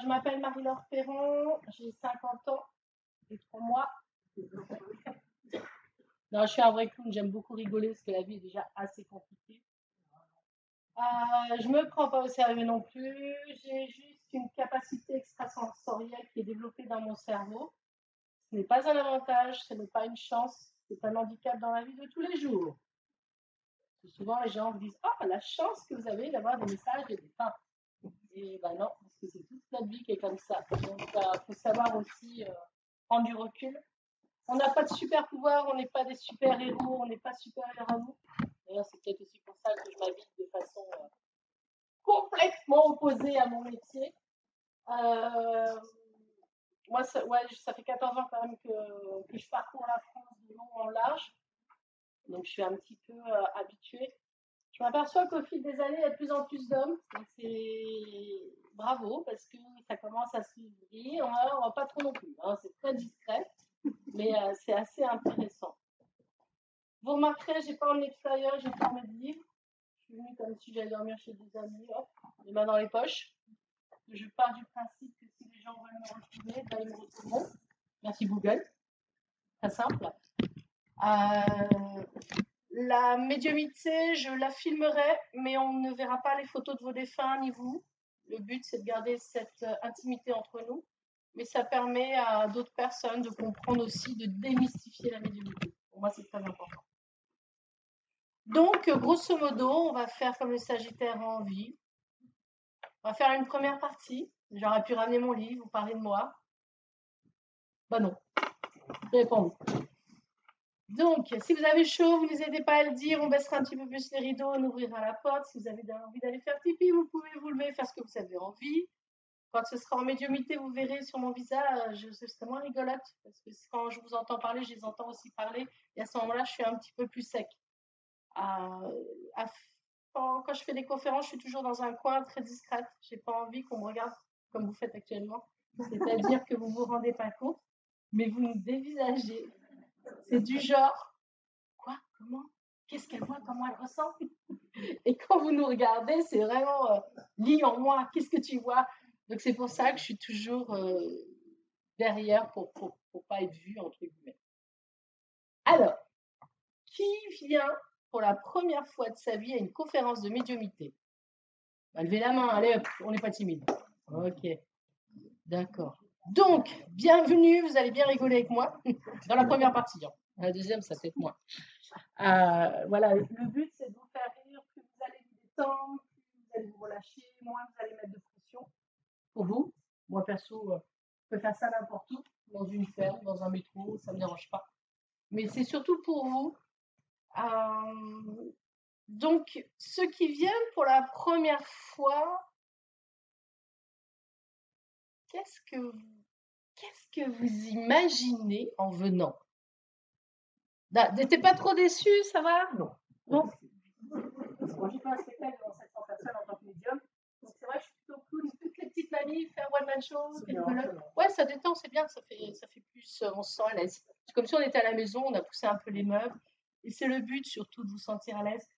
Je m'appelle Marie-Laure Perron, j'ai 50 ans et 3 mois. Non, je suis un vrai clown, j'aime beaucoup rigoler parce que la vie est déjà assez compliquée. Je me prends pas au sérieux non plus, j'ai juste une capacité extrasensorielle qui est développée dans mon cerveau. Ce n'est pas un avantage, ce n'est pas une chance, c'est un handicap dans la vie de tous les jours. Souvent, les gens vous disent: «Oh, la chance que vous avez d'avoir des messages et des fins.» Et ben non, parce que c'est toute notre vie qui est comme ça. Donc, il faut savoir aussi prendre du recul. On n'a pas de super pouvoir, on n'est pas des super héros, on n'est pas supérieur à vous. D'ailleurs, c'est peut-être aussi pour ça que je m'habille de façon complètement opposée à mon métier. Moi, ça fait 14 ans quand même que je parcours la France de long en large. Donc, je suis un petit peu habituée. Je m'aperçois qu'au fil des années, il y a de plus en plus d'hommes. Donc, c'est bravo parce que ça commence à s'ouvrir. On va pas trop non plus. Hein, c'est très discret, mais c'est assez intéressant. Vous remarquerez, j'ai pas emmené de flyer, j'ai pas emmené de livre. Je suis venue comme si j'allais dormir chez des amis, hop, les mains dans les poches. Je pars du principe que si les gens veulent me retrouver, ben ils me retrouveront. Merci Google. Très simple. La médiumnité, je la filmerai, mais on ne verra pas les photos de vos défunts ni vous. Le but, c'est de garder cette intimité entre nous, mais ça permet à d'autres personnes de comprendre aussi, de démystifier la médiumnité. Pour moi, c'est très important. Donc, grosso modo, on va faire comme le Sagittaire a envie. On va faire une première partie. J'aurais pu ramener mon livre, vous parler de moi. Bah non, je n'ai pas envie. Donc, si vous avez chaud, vous n'hésitez pas à le dire, on baissera un petit peu plus les rideaux, on ouvrira la porte. Si vous avez envie d'aller faire pipi, vous pouvez vous lever, faire ce que vous avez envie. Quand ce sera en médiumnité, vous verrez sur mon visage, ce sera moins rigolote. Parce que quand je vous entends parler, je les entends aussi parler. Et à ce moment-là, je suis un petit peu plus sec. Quand je fais des conférences, je suis toujours dans un coin très discrète. Je n'ai pas envie qu'on me regarde comme vous faites actuellement. C'est-à-dire que vous ne vous rendez pas compte, mais vous nous dévisagez. C'est du genre, quoi, comment, qu'est-ce qu'elle voit, comment elle ressent. Et quand vous nous regardez, c'est vraiment lis en moi, qu'est-ce que tu vois. Donc c'est pour ça que je suis toujours derrière pour pas être vue, entre guillemets. Alors, qui vient pour la première fois de sa vie à une conférence de médiumnité? Levez la main, allez, on n'est pas timide. Ok, d'accord. Donc, bienvenue, vous allez bien rigoler avec moi dans la première partie. Hein. La deuxième, ça peut être moins. Voilà, le but, c'est de vous faire rire, plus vous allez vous détendre, plus vous allez vous relâcher, moins vous allez mettre de pression pour vous. Moi, perso, je peux faire ça n'importe où, dans une ferme, dans un métro, ça ne me dérange pas. Mais c'est surtout pour vous. Donc, ceux qui viennent pour la première fois, qu'est-ce que vous imaginez en venant? N'étais pas trop déçu, ça va? Non. Bon, j'ai fait un spectacle devant 700 personnes en tant que médium. Donc c'est vrai que je suis plutôt cool. Toutes les petites manies, faire one man show, ouais, ça détend, c'est bien, ça fait plus, on se sent à l'aise. C'est comme si on était à la maison, on a poussé un peu les meubles. Et c'est le but surtout de vous sentir à l'aise.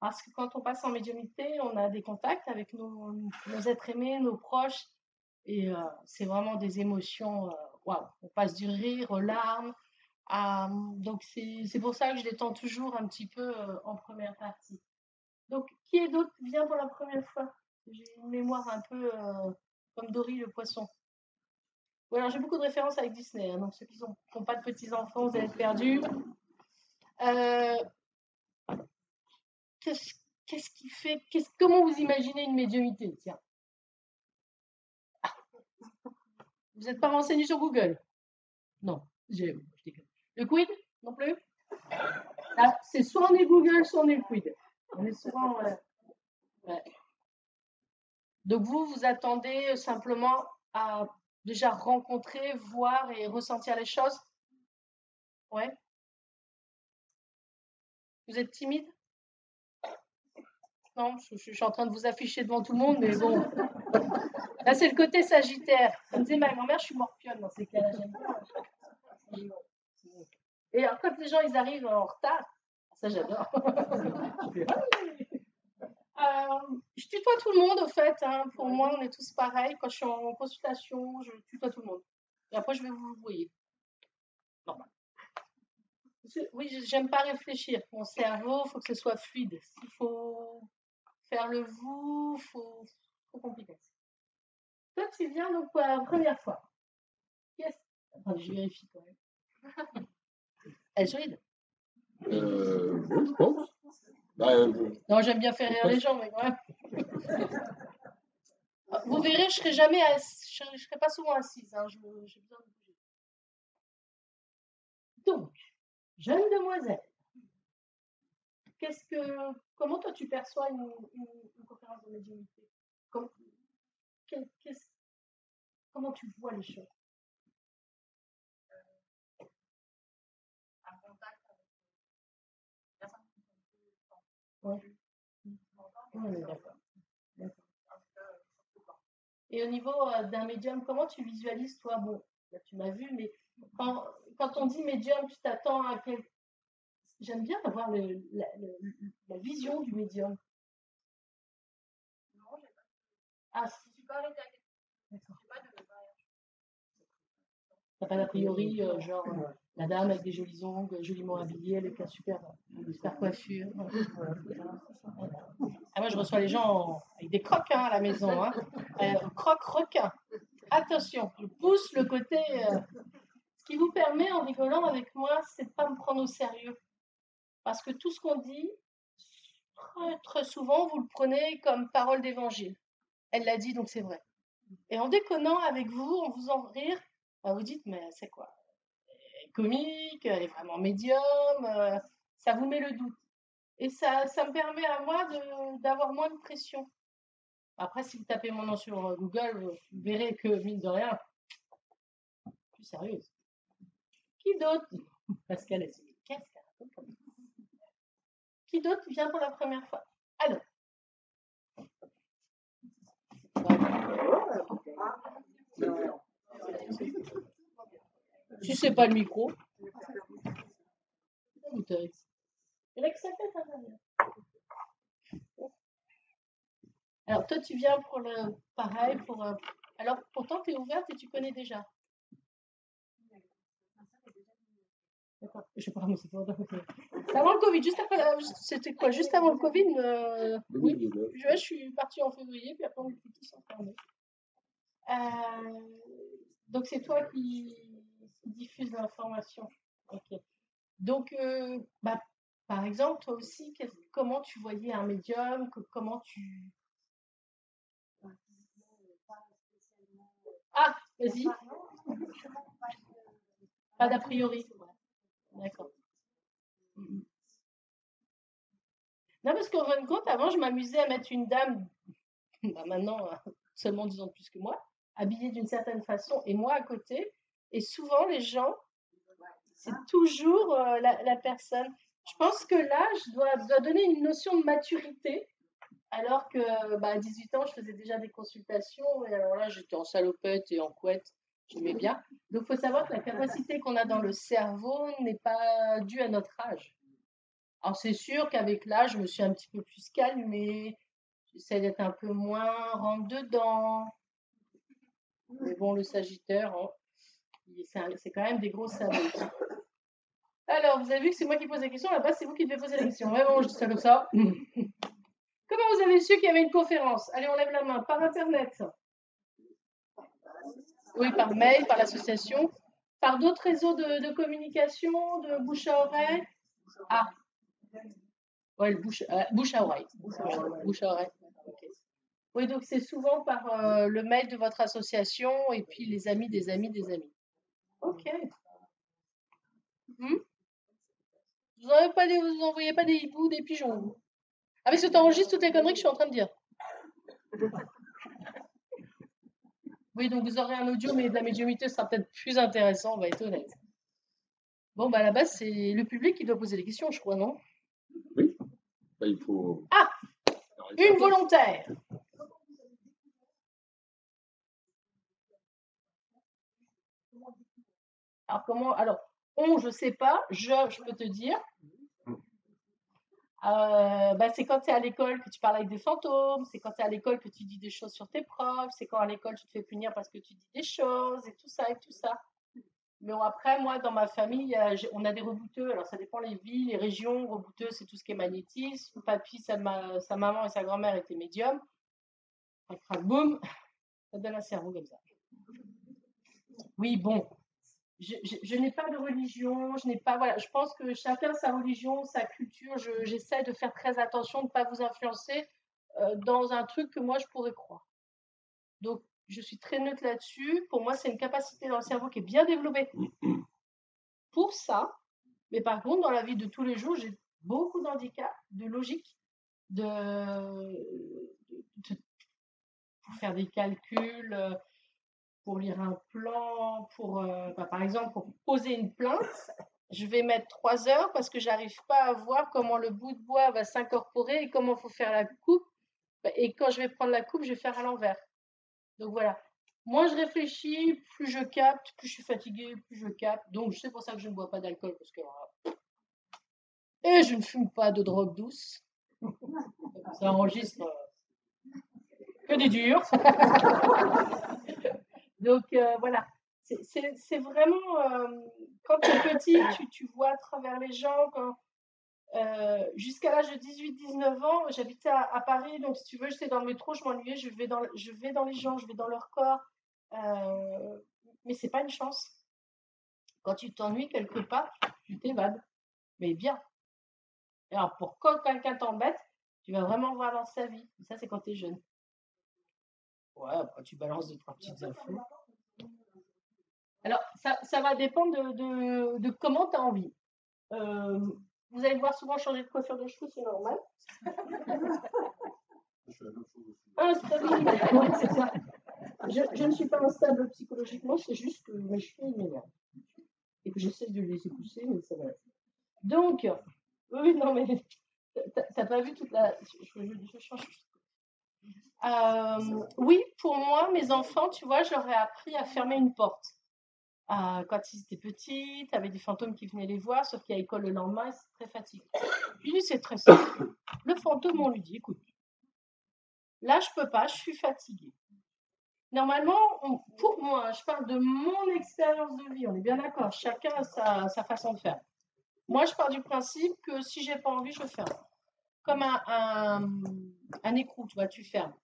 Parce que quand on passe en médiumnité, on a des contacts avec nos êtres aimés, nos proches. Et c'est vraiment des émotions, waouh, on passe du rire aux larmes. Donc c'est pour ça que je détends toujours un petit peu en première partie. Donc, qui est d'autre vient pour la première fois? J'ai une mémoire un peu comme Dory le poisson. Ouais, alors j'ai beaucoup de références avec Disney, hein, donc ceux qui n'ont pas de petits-enfants, vous allez être perdus. Qu'est-ce qui fait, comment vous imaginez une médiumnité? Tiens. Vous n'êtes pas renseigné sur Google? Non, je déconne. Le quid? Non plus? Là, c'est soit on est Google, soit on est le quid. On est souvent... ouais. Donc vous attendez simplement à déjà rencontrer, voir et ressentir les choses? Ouais. Vous êtes timide? Non, je suis en train de vous afficher devant tout le monde, mais bon. Là, c'est le côté sagittaire. Comme disait ma grand-mère, je suis morpionne dans ces cas-là, j'aime bien. Et alors, quand les gens ils arrivent en retard, ça j'adore. Je tutoie tout le monde, au fait. Hein. Pour moi, on est tous pareils. Quand je suis en consultation, je tutoie tout le monde. Et après, je vais vous voyer. Normal. Oui, j'aime pas réfléchir. Mon cerveau, il faut que ce soit fluide. S'il faut faire le vous, faut compliquer. Toi, tu viens donc pour la première fois. Attendez, je vérifie quand même. Elle est solide. Oui, je pense. Non, j'aime bien faire rire les gens, mais quand même. Vous verrez, je serai pas souvent assise. Hein, j'ai besoin de bouger. Donc, jeune demoiselle, comment toi tu perçois une conférence de médiumnité? Comment tu vois les choses? Un contact avec personne qui Oui, d'accord. Et au niveau d'un médium, comment tu visualises, toi? Bon, là, tu m'as vu, mais quand on dit médium, tu t'attends à quel... J'aime bien avoir la vision du médium. Non, j'ai pas. Ah, Je suis pas arrêtée à quelque chose. d'accord. J'ai pas de barrière. T'as pas d'a priori, genre la dame avec des jolis ongles, joliment habillée, avec un super coiffure. Ah, moi, je reçois les gens avec des crocs hein, à la maison. Hein. Crocs requins. Attention, je pousse le côté. Ce qui vous permet, en rigolant avec moi, c'est de ne pas me prendre au sérieux. Parce que tout ce qu'on dit, très, très souvent, vous le prenez comme parole d'évangile. Elle l'a dit, donc c'est vrai. Et en déconnant avec vous, en vous en rire, vous dites, mais c'est quoi? Elle est comique, elle est vraiment médium, ça vous met le doute. Et ça me permet à moi d'avoir moins de pression. Après, si vous tapez mon nom sur Google, vous verrez que, mine de rien, plus sérieuse. Qui d'autre? Pascal, elle se dit, qu'est-ce qu'elle raconte comme ça? Qui d'autre vient pour la première fois? Alors. Si c'est pas le micro. Alors, toi, tu viens pour le pareil. Alors, pourtant, tu es ouverte et tu connais déjà. D'accord. Je sais pas, mais c'est avant le Covid. Juste après, c'était quoi? Juste avant le Covid oui. Je suis partie en février, puis après, on était tous enfermés. Donc, c'est toi qui diffuse l'information. Ok. Donc, par exemple, toi aussi, comment tu voyais un médium? Comment tu... Ah, vas-y. Pas d'a priori. D'accord. Non, parce qu'en fin de compte, avant, je m'amusais à mettre une dame, maintenant, seulement 10 ans de plus que moi, habillée d'une certaine façon, et moi à côté. Et souvent, les gens, c'est toujours la personne. Je pense que l'âge doit donner une notion de maturité, alors que à 18 ans, je faisais déjà des consultations, et alors là, j'étais en salopette et en couette, j'aimais bien. Donc, il faut savoir que la capacité qu'on a dans le cerveau n'est pas due à notre âge. Alors, c'est sûr qu'avec l'âge, je me suis un petit peu plus calmée, j'essaie d'être un peu moins rentre-dedans. Mais bon, le Sagittaire, hein, c'est quand même des gros sabots. Alors, vous avez vu que c'est moi qui pose la question, là-bas, c'est vous qui devez poser la question. Vraiment, je dis ça comme ça. Comment vous avez su qu'il y avait une conférence? Allez, on lève la main. Par Internet? Oui, par mail, par l'association. Par d'autres réseaux de communication, de bouche à oreille? Ah, ouais, le bouche à oreille. Bouche à oreille. Okay. Oui, donc c'est souvent par le mail de votre association et puis les amis des amis des amis. Ok. Vous envoyez pas des hiboux, des pigeons, vous? Ah, mais si tu enregistres toutes les conneries que je suis en train de dire. Oui, donc vous aurez un audio, mais de la médiumnité sera peut-être plus intéressant, on va être honnête. Bon, à la base, c'est le public qui doit poser les questions, je crois, non? Oui. Il faut... Ah! Une volontaire! Alors, comment... Alors, je sais pas, je peux te dire. C'est quand tu es à l'école que tu parles avec des fantômes, c'est quand tu es à l'école que tu dis des choses sur tes profs, c'est quand à l'école tu te fais punir parce que tu dis des choses et tout ça et tout ça. Mais bon, après, moi, dans ma famille, on a des rebouteux. Alors, ça dépend les villes, les régions. Rebouteux, c'est tout ce qui est magnétisme. Papy, sa maman et sa grand-mère étaient médiums. Crac, crac, boum, ça donne un cerveau comme ça. Oui, bon, je n'ai pas de religion, je n'ai pas, voilà, je pense que chacun sa religion, sa culture. J'essaie de faire très attention, de ne pas vous influencer dans un truc que moi je pourrais croire. Donc, je suis très neutre là-dessus. Pour moi, c'est une capacité dans le cerveau qui est bien développée pour ça. Mais par contre, dans la vie de tous les jours, j'ai beaucoup d'handicaps, de logique, pour faire des calculs, pour lire un plan, par exemple, pour poser une plainte. Je vais mettre 3 heures parce que j'arrive pas à voir comment le bout de bois va s'incorporer et comment il faut faire la coupe. Et quand je vais prendre la coupe, je vais faire à l'envers. Donc voilà. Moins je réfléchis, plus je capte, plus je suis fatiguée, plus je capte. Donc c'est pour ça que je ne bois pas d'alcool parce que et je ne fume pas de drogue douce. Ça enregistre que du dur. Donc voilà. C'est vraiment quand tu es petit, tu vois à travers les gens. Jusqu'à l'âge de 18-19 ans, j'habitais à Paris, donc si tu veux, j'étais dans le métro, je m'ennuyais, je vais dans les gens, je vais dans leur corps. Mais c'est pas une chance. Quand tu t'ennuies quelque part, tu t'évades. Mais bien. Alors, pour quand quelqu'un t'embête, tu vas vraiment voir dans sa vie. Ça, c'est quand tu es jeune. Ouais, après, tu balances 2-3 petites infos. Alors, ça va dépendre de comment tu as envie. Vous allez me voir souvent changer de coiffure de cheveux, c'est normal. Instable, c'est ça. Je ne suis pas instable psychologiquement, c'est juste que mes cheveux m'énervent. Et que j'essaie de les laisser pousser, mais ça va. Donc, oui, non, mais t'as pas vu toute la. Je change. Oui, pour moi, mes enfants, tu vois, je leur ai appris à fermer une porte. Quand ils étaient petits, t'avais des fantômes qui venaient les voir, sauf qu'à l'école le lendemain, ils étaient très fatigués. Je lui dis, c'est très simple. Le fantôme, on lui dit, écoute, là, je peux pas, je suis fatiguée. Normalement, pour moi, je parle de mon expérience de vie, on est bien d'accord, chacun a sa façon de faire. Moi, je pars du principe que si j'ai pas envie, je ferme. Comme un écrou, tu vois, tu fermes.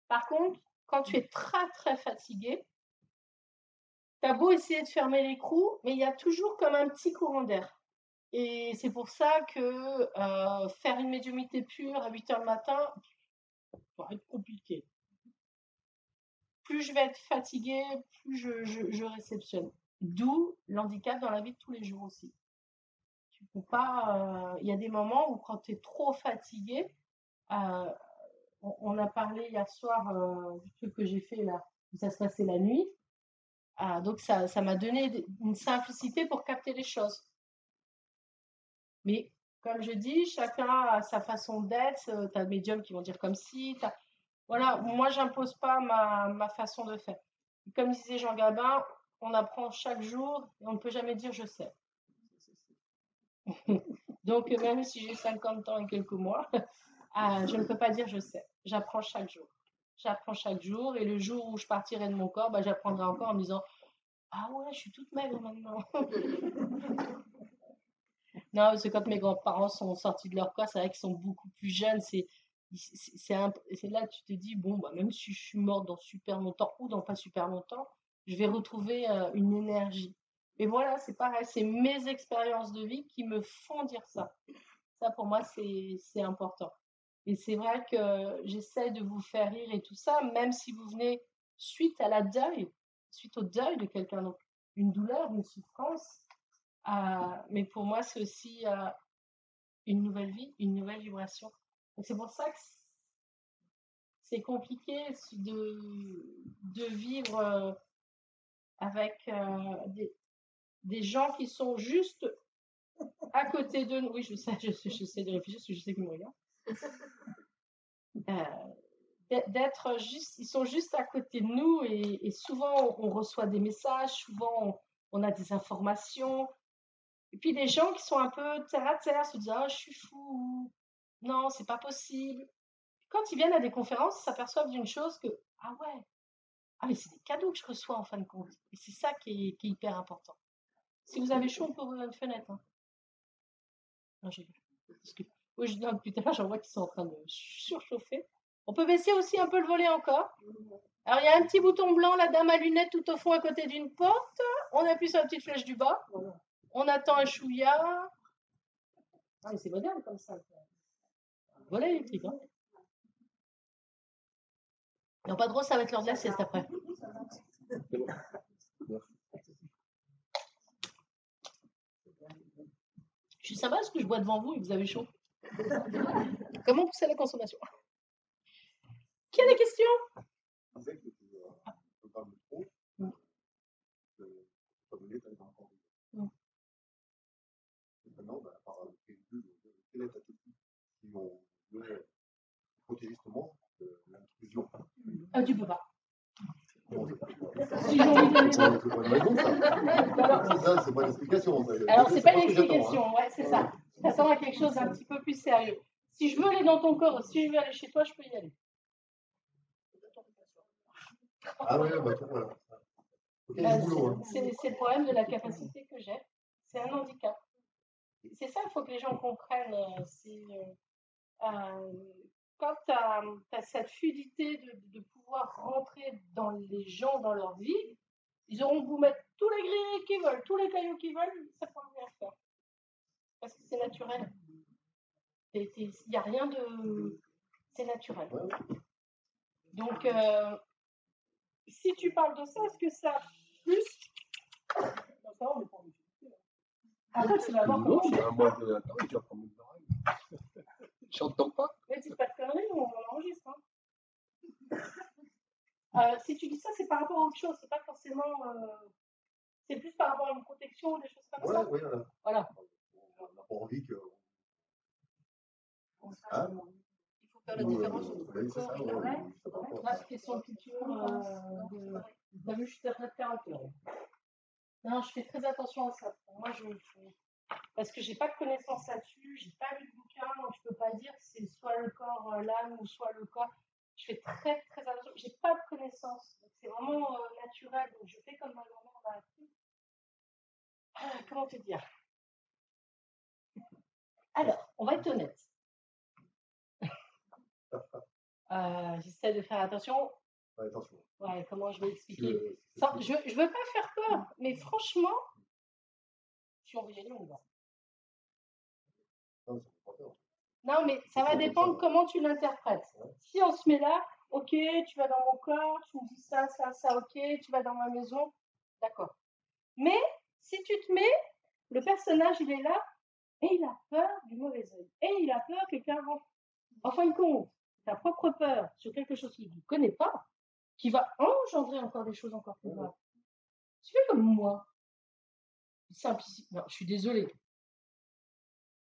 Par contre, quand tu es très très fatigué, tu as beau essayer de fermer l'écrou, mais il y a toujours comme un petit courant d'air. Et c'est pour ça que faire une médiumnité pure à 8 h le matin, ça va être compliqué. Plus je vais être fatiguée, plus je réceptionne. D'où l'handicap dans la vie de tous les jours aussi. Tu peux pas. Il y a des moments où quand tu es trop fatigué, on a parlé hier soir du truc que j'ai fait là, où ça se passait la nuit. Donc ça m'a donné une simplicité pour capter les choses. Mais comme je dis, chacun a sa façon d'être. Tu as des médiums qui vont dire comme si. Voilà, moi, j'impose pas ma façon de faire. Comme disait Jean Gabin, on apprend chaque jour et on ne peut jamais dire je sais. Donc, même si j'ai 50 ans et quelques mois, je ne peux pas dire je sais. J'apprends chaque jour. J'apprends chaque jour et le jour où je partirai de mon corps, j'apprendrai encore en me disant ah ouais, je suis toute maigre maintenant. Non, c'est quand mes grands-parents sont sortis de leur corps, c'est vrai qu'ils sont beaucoup plus jeunes. C'est là que tu te dis, bon, même si je suis morte dans super longtemps ou dans pas super longtemps, je vais retrouver une énergie. Et voilà, c'est pareil, c'est mes expériences de vie qui me font dire ça. Ça, pour moi, c'est important. Et c'est vrai que j'essaie de vous faire rire et tout ça, même si vous venez suite au deuil de quelqu'un, donc une douleur, une souffrance. Mais pour moi, c'est aussi une nouvelle vie, une nouvelle vibration. Donc c'est pour ça que c'est compliqué de vivre avec des gens qui sont juste à côté de nous. Oui, je sais de réfléchir parce que je sais qu'ils me regardent. D'être juste, ils sont juste à côté de nous et souvent on reçoit des messages, souvent on a des informations. Et puis des gens qui sont un peu terre à terre, se disent ah je suis fou, Non, c'est pas possible. Quand ils viennent à des conférences, ils s'aperçoivent d'une chose que, ah ouais, ah mais c'est des cadeaux que je reçois en fin de compte. Et c'est ça qui est hyper important. Si vous avez chaud, on peut ouvrir une fenêtre. Hein. Non, j'ai parce que oui, je dis depuis tout à l'heure, j'en vois qu'ils sont en train de surchauffer. On peut baisser aussi un peu le volet encore. Alors, il y a un petit bouton blanc, la dame à lunettes tout au fond à côté d'une porte. On appuie sur la petite flèche du bas. On attend un chouïa. Ah, mais c'est moderne comme ça. Un volet électrique. Hein. Ils n'ont pas de droit, ça va être l'heure de la sieste après. Je suis sympa parce que je bois devant vous et vous avez chaud. Comment pousser la consommation? Qui a des questions? Maintenant, par quelle est ta technique si on veut protéger justement l'intrusion? Ah, tu peux pas. Si j'ai envie de c'est pas une explication. Alors, c'est pas une explication, ouais, c'est ça. T'attends à quelque chose d'un petit peu plus sérieux. Si je veux aller dans ton corps, si je veux aller chez toi, je peux y aller. Ah ouais, bah voilà. C'est le problème de la capacité que j'ai. C'est un handicap. C'est ça, il faut que les gens comprennent. Quand tu as cette fluidité de pouvoir rentrer dans les gens, dans leur vie, ils auront beau mettre tous les grilles qu'ils veulent, tous les cailloux qu'ils veulent, ça ne pourra rien faire. Parce que c'est naturel. Il n'y a rien de... C'est naturel. Donc, si tu parles de ça, est-ce que ça plus... Ça, on n'est pas obligé. Après, tu vas voir comment je fais. Attends, tu vas prendre mes oreilles. J'entends pas. Mais c'est pas de conneries, on enregistre. Si tu dis ça, c'est par rapport à autre chose. C'est pas forcément... c'est plus par rapport à une protection ou des choses comme ça. Oui, voilà. On n'a pas envie que... Hein? Il faut faire la différence entre le corps et le rêve. Là, c'est question de culture. T'as vu, je suis thérapeute. Non, je fais très attention à ça. Moi, parce que j'ai pas de connaissances là-dessus, j'ai pas lu de bouquin, donc je peux pas dire que c'est soit le corps l'âme ou soit le corps. Je fais très très attention. J'ai pas de connaissances, c'est vraiment naturel. Donc je fais comme ma grand-mère m'a appris. Comment te dire? Alors, on va être honnête. J'essaie de faire attention. Ouais, attention. Ouais, comment je vais expliquer? Je veux pas faire peur, mais franchement, si on veut y aller, on y va. Non, mais ça va dépendre comment tu l'interprètes. Si on se met là, ok, tu vas dans mon corps, tu me dis ça, ok, tu vas dans ma maison, d'accord. Mais si tu te mets, le personnage, il est là, et il a peur du mauvais œil. Et il a peur que quelqu'un rentre. En fin de compte, ta propre peur sur quelque chose que tu ne connais pas, qui va engendrer encore des choses encore plus graves. Tu fais comme moi. Simplicité. Non, je suis désolée.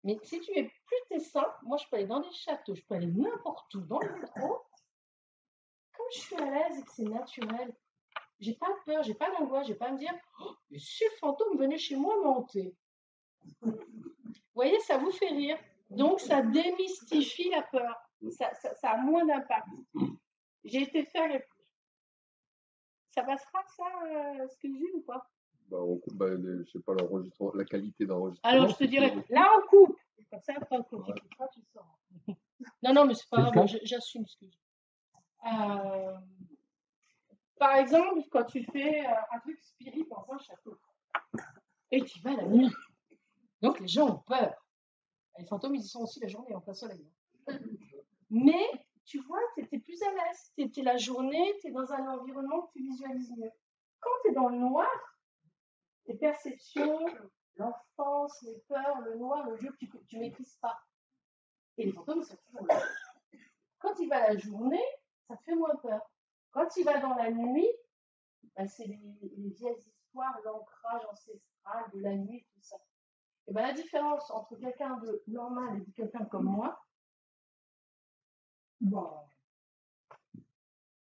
Mais si tu es plus tes seins, moi je peux aller dans des châteaux, je peux aller n'importe où, dans le métro. Comme je suis à l'aise et que c'est naturel, j'ai pas peur, j'ai pas d'angoisse, j'ai pas à me dire oh, si le fantôme venait chez moi me hanter. Vous voyez, ça vous fait rire. Donc ça démystifie la peur. Ça a moins d'impact. J'ai été faire les... Ça passera ça, ce que je dis ou pas? Je sais pas, l'enregistrement, la qualité d'enregistrement. Alors je te dirais, là on coupe. Comme ça, quand tu couperas, tu sors. Non, mais c'est pas grave, j'assume ce que je dis. Par exemple, quand tu fais un truc spirit dans un château, et tu vas la nuit. Donc les gens ont peur. Les fantômes, ils y sont aussi la journée en plein soleil. Mais tu vois, tu es plus à l'aise. Tu es la journée, tu es dans un environnement que tu visualises mieux. Quand tu es dans le noir, tes perceptions, l'enfance, les peurs, le noir, le jeu que tu ne maîtrises pas. Et les fantômes, c'est toujours là. Quand il va la journée, ça te fait moins peur. Quand il va dans la nuit, c'est les vieilles histoires, l'ancrage ancestral de la nuit, tout ça. Et la différence entre quelqu'un de normal et quelqu'un comme moi, bon,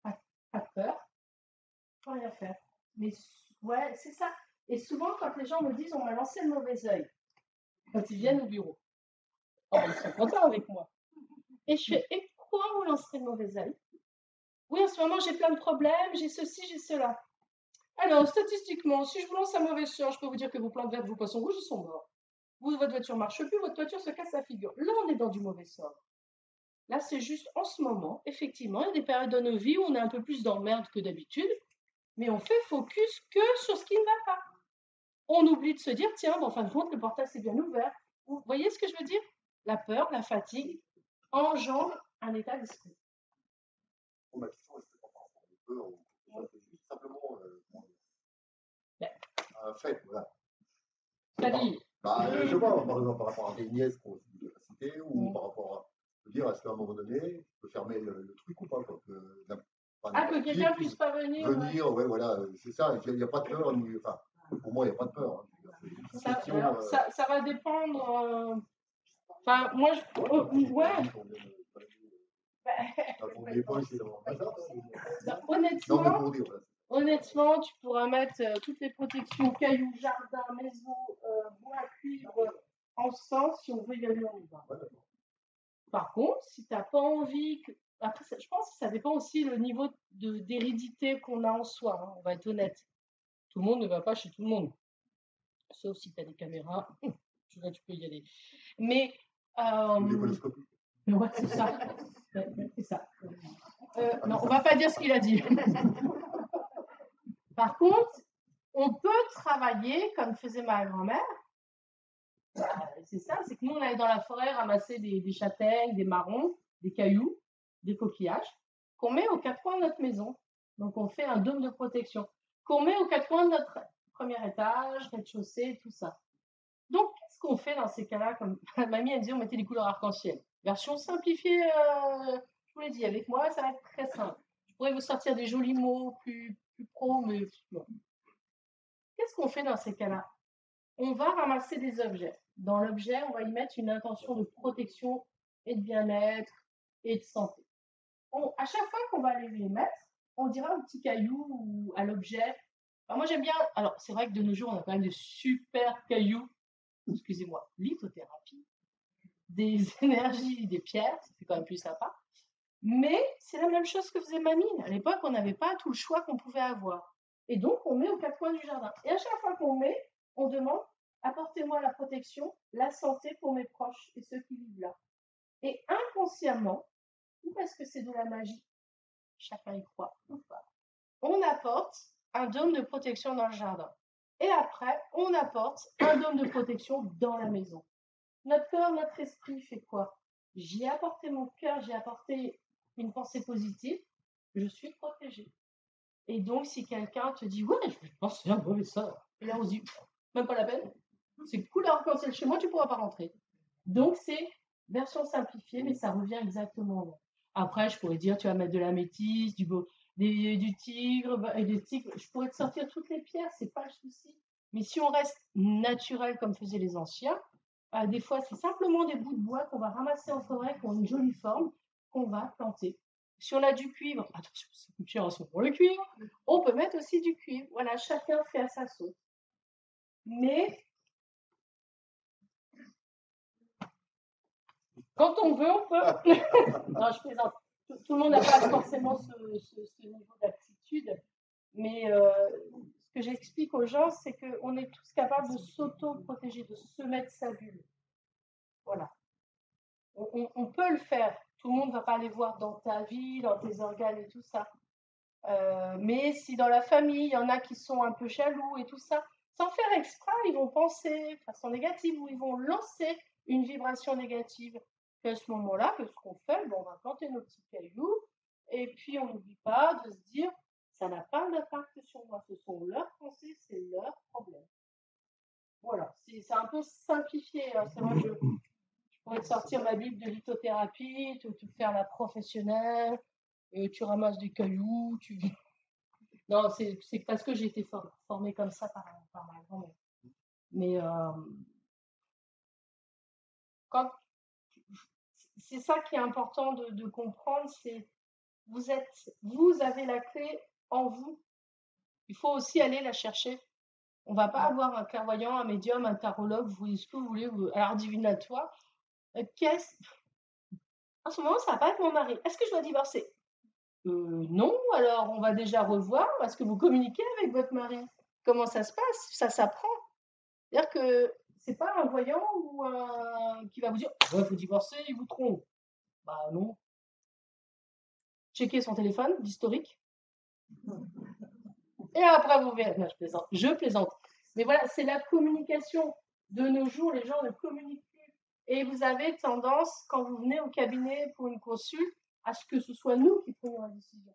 pas peur, pas rien faire. Mais ouais, c'est ça. Et souvent, quand les gens me disent, on m'a lancé le mauvais œil, quand ils viennent au bureau, ils sont contents avec moi. Et je fais, et pourquoi vous lancerez de mauvaises ailes? Oui, en ce moment, j'ai plein de problèmes, j'ai ceci, j'ai cela. Alors, statistiquement, si je vous lance un mauvais sort, je peux vous dire que vos plantes vertes, vos poissons rouges, ils sont morts. Vous, votre voiture marche plus, votre toiture se casse la figure. Là, on est dans du mauvais sort. Là, c'est juste en ce moment, effectivement, il y a des périodes de nos vies où on est un peu plus dans le merde que d'habitude, mais on fait focus que sur ce qui ne va pas. On oublie de se dire, tiens, en fin de compte, le portail s'est bien ouvert. Vous voyez ce que je veux dire? La peur, la fatigue engendre un état d'esprit. Pour ma question, est-ce que par rapport aux peurs ou tout ça, c'est juste simplement un fait, voilà. C'est-à-dire, Je sais pas, par exemple, par rapport à des nièces qui ont aussi des capacités, ou par rapport à se dire, est-ce qu'à un moment donné, je peux fermer le truc ou pas, quoi, que quelqu'un ne puisse pas venir. venir, ouais, voilà, c'est ça, il n'y a pas de peur, enfin, pour moi, il n'y a pas de peur. Hein. C'est juste une question, Ça va dépendre. Enfin, moi, ouais. Honnêtement, tu pourras mettre toutes les protections, cailloux, jardin, maison, bois, cuivre, encens, si on veut y aller, on y va. Par contre, si tu n'as pas envie, après, je pense que ça dépend aussi le niveau d'hérédité qu'on a en soi, hein, on va être honnête. Tout le monde ne va pas chez tout le monde. Sauf si tu as des caméras, tu peux y aller. Mais. Ouais, c'est ça. C'est ça. Non, on va pas dire ce qu'il a dit. Par contre, on peut travailler comme faisait ma grand-mère. C'est ça, c'est que nous, on allait dans la forêt ramasser des châtaignes, des marrons, des cailloux, des coquillages, qu'on met aux quatre coins de notre maison. Donc, on fait un dôme de protection, qu'on met aux quatre coins de notre premier étage, rez-de-chaussée, tout ça. Donc, qu'est-ce qu'on fait dans ces cas-là? Comme mamie, elle disait, on mettait des couleurs arc-en-ciel. Version simplifiée, je vous l'ai dit, avec moi, ça va être très simple. Je pourrais vous sortir des jolis mots plus pro, mais non. Qu'est-ce qu'on fait dans ces cas-là? On va ramasser des objets. Dans l'objet, on va y mettre une intention de protection et de bien-être et de santé. À chaque fois qu'on va aller les mettre, on dira un petit caillou ou à l'objet. Alors moi, j'aime bien. Alors, c'est vrai que de nos jours, on a quand même de super cailloux. Excusez-moi, lithothérapie, des énergies, des pierres, c'est quand même plus sympa. Mais c'est la même chose que faisait mamie. À l'époque, on n'avait pas tout le choix qu'on pouvait avoir. Et donc, on met aux quatre coins du jardin. Et à chaque fois qu'on met, on demande, apportez-moi la protection, la santé pour mes proches et ceux qui vivent là. Et inconsciemment, ou parce que c'est de la magie, chacun y croit ou pas, on apporte un dôme de protection dans le jardin. Et après, on apporte un dôme de protection dans la maison. Notre corps, notre esprit fait quoi? J'y ai apporté mon cœur, j'ai apporté une pensée positive, je suis protégée. Et donc, si quelqu'un te dit, ouais, je pense que c'est un mauvais sort, et là, on se dit, même pas la peine, c'est couleur arc-en-ciel chez moi, tu ne pourras pas rentrer. Donc, c'est version simplifiée, mais ça revient exactement là. Après, je pourrais dire, tu vas mettre de l'améthyste, du tigre, et des tigres. Je pourrais te sortir toutes les pierres, c'est pas le souci. Mais si on reste naturel comme faisaient les anciens, des fois, c'est simplement des bouts de bois qu'on va ramasser en forêt, qui ont une jolie forme, qu'on va planter. Si on a du cuivre, attention, c'est plus cher en ce moment le cuivre, on peut mettre aussi du cuivre. Voilà, chacun fait à sa sauce. Mais quand on veut, on peut. Non, je plaisante. Tout le monde n'a pas forcément ce niveau d'aptitude. Mais ce que j'explique aux gens, c'est qu'on est tous capables de s'auto-protéger, de se mettre sa bulle. Voilà. On peut le faire. Tout le monde ne va pas aller voir dans ta vie, dans tes organes et tout ça. Mais si dans la famille, il y en a qui sont un peu jaloux et tout ça, sans faire exprès, ils vont penser de façon négative ou ils vont lancer une vibration négative. Et à ce moment-là, ce qu'on fait, on va planter nos petits cailloux et puis on n'oublie pas de se dire, ça n'a pas d'impact sur moi. Ce sont leurs pensées, c'est leur problème. Voilà, c'est un peu simplifié. Hein. C'est vrai que je pourrais te sortir ma bible de lithothérapie, te faire la professionnelle, tu ramasses des cailloux, Non, c'est parce que j'ai été formée comme ça par ma grand-mère. Mais c'est ça qui est important de comprendre, c'est vous avez la clé en vous. Il faut aussi aller la chercher. On ne va pas avoir un clairvoyant, un médium, un tarologue, vous voyez ce que vous voulez, un art divinatoire. En ce moment, ça va pas avec mon mari. Est-ce que je dois divorcer? Non, alors on va déjà revoir. Est-ce que vous communiquez avec votre mari? Comment ça se passe? Ça s'apprend. C'est-à-dire que c'est pas un voyant ou qui va vous dire ouais, faut divorcer, il vous trompe. Bah non. Checkez son téléphone, d'historique. Et après vous verrez. Non, je plaisante. Je plaisante. Mais voilà, c'est la communication. De nos jours, les gens ne communiquent plus. Et vous avez tendance, quand vous venez au cabinet pour une consulte, à ce que ce soit nous qui prenions la décision.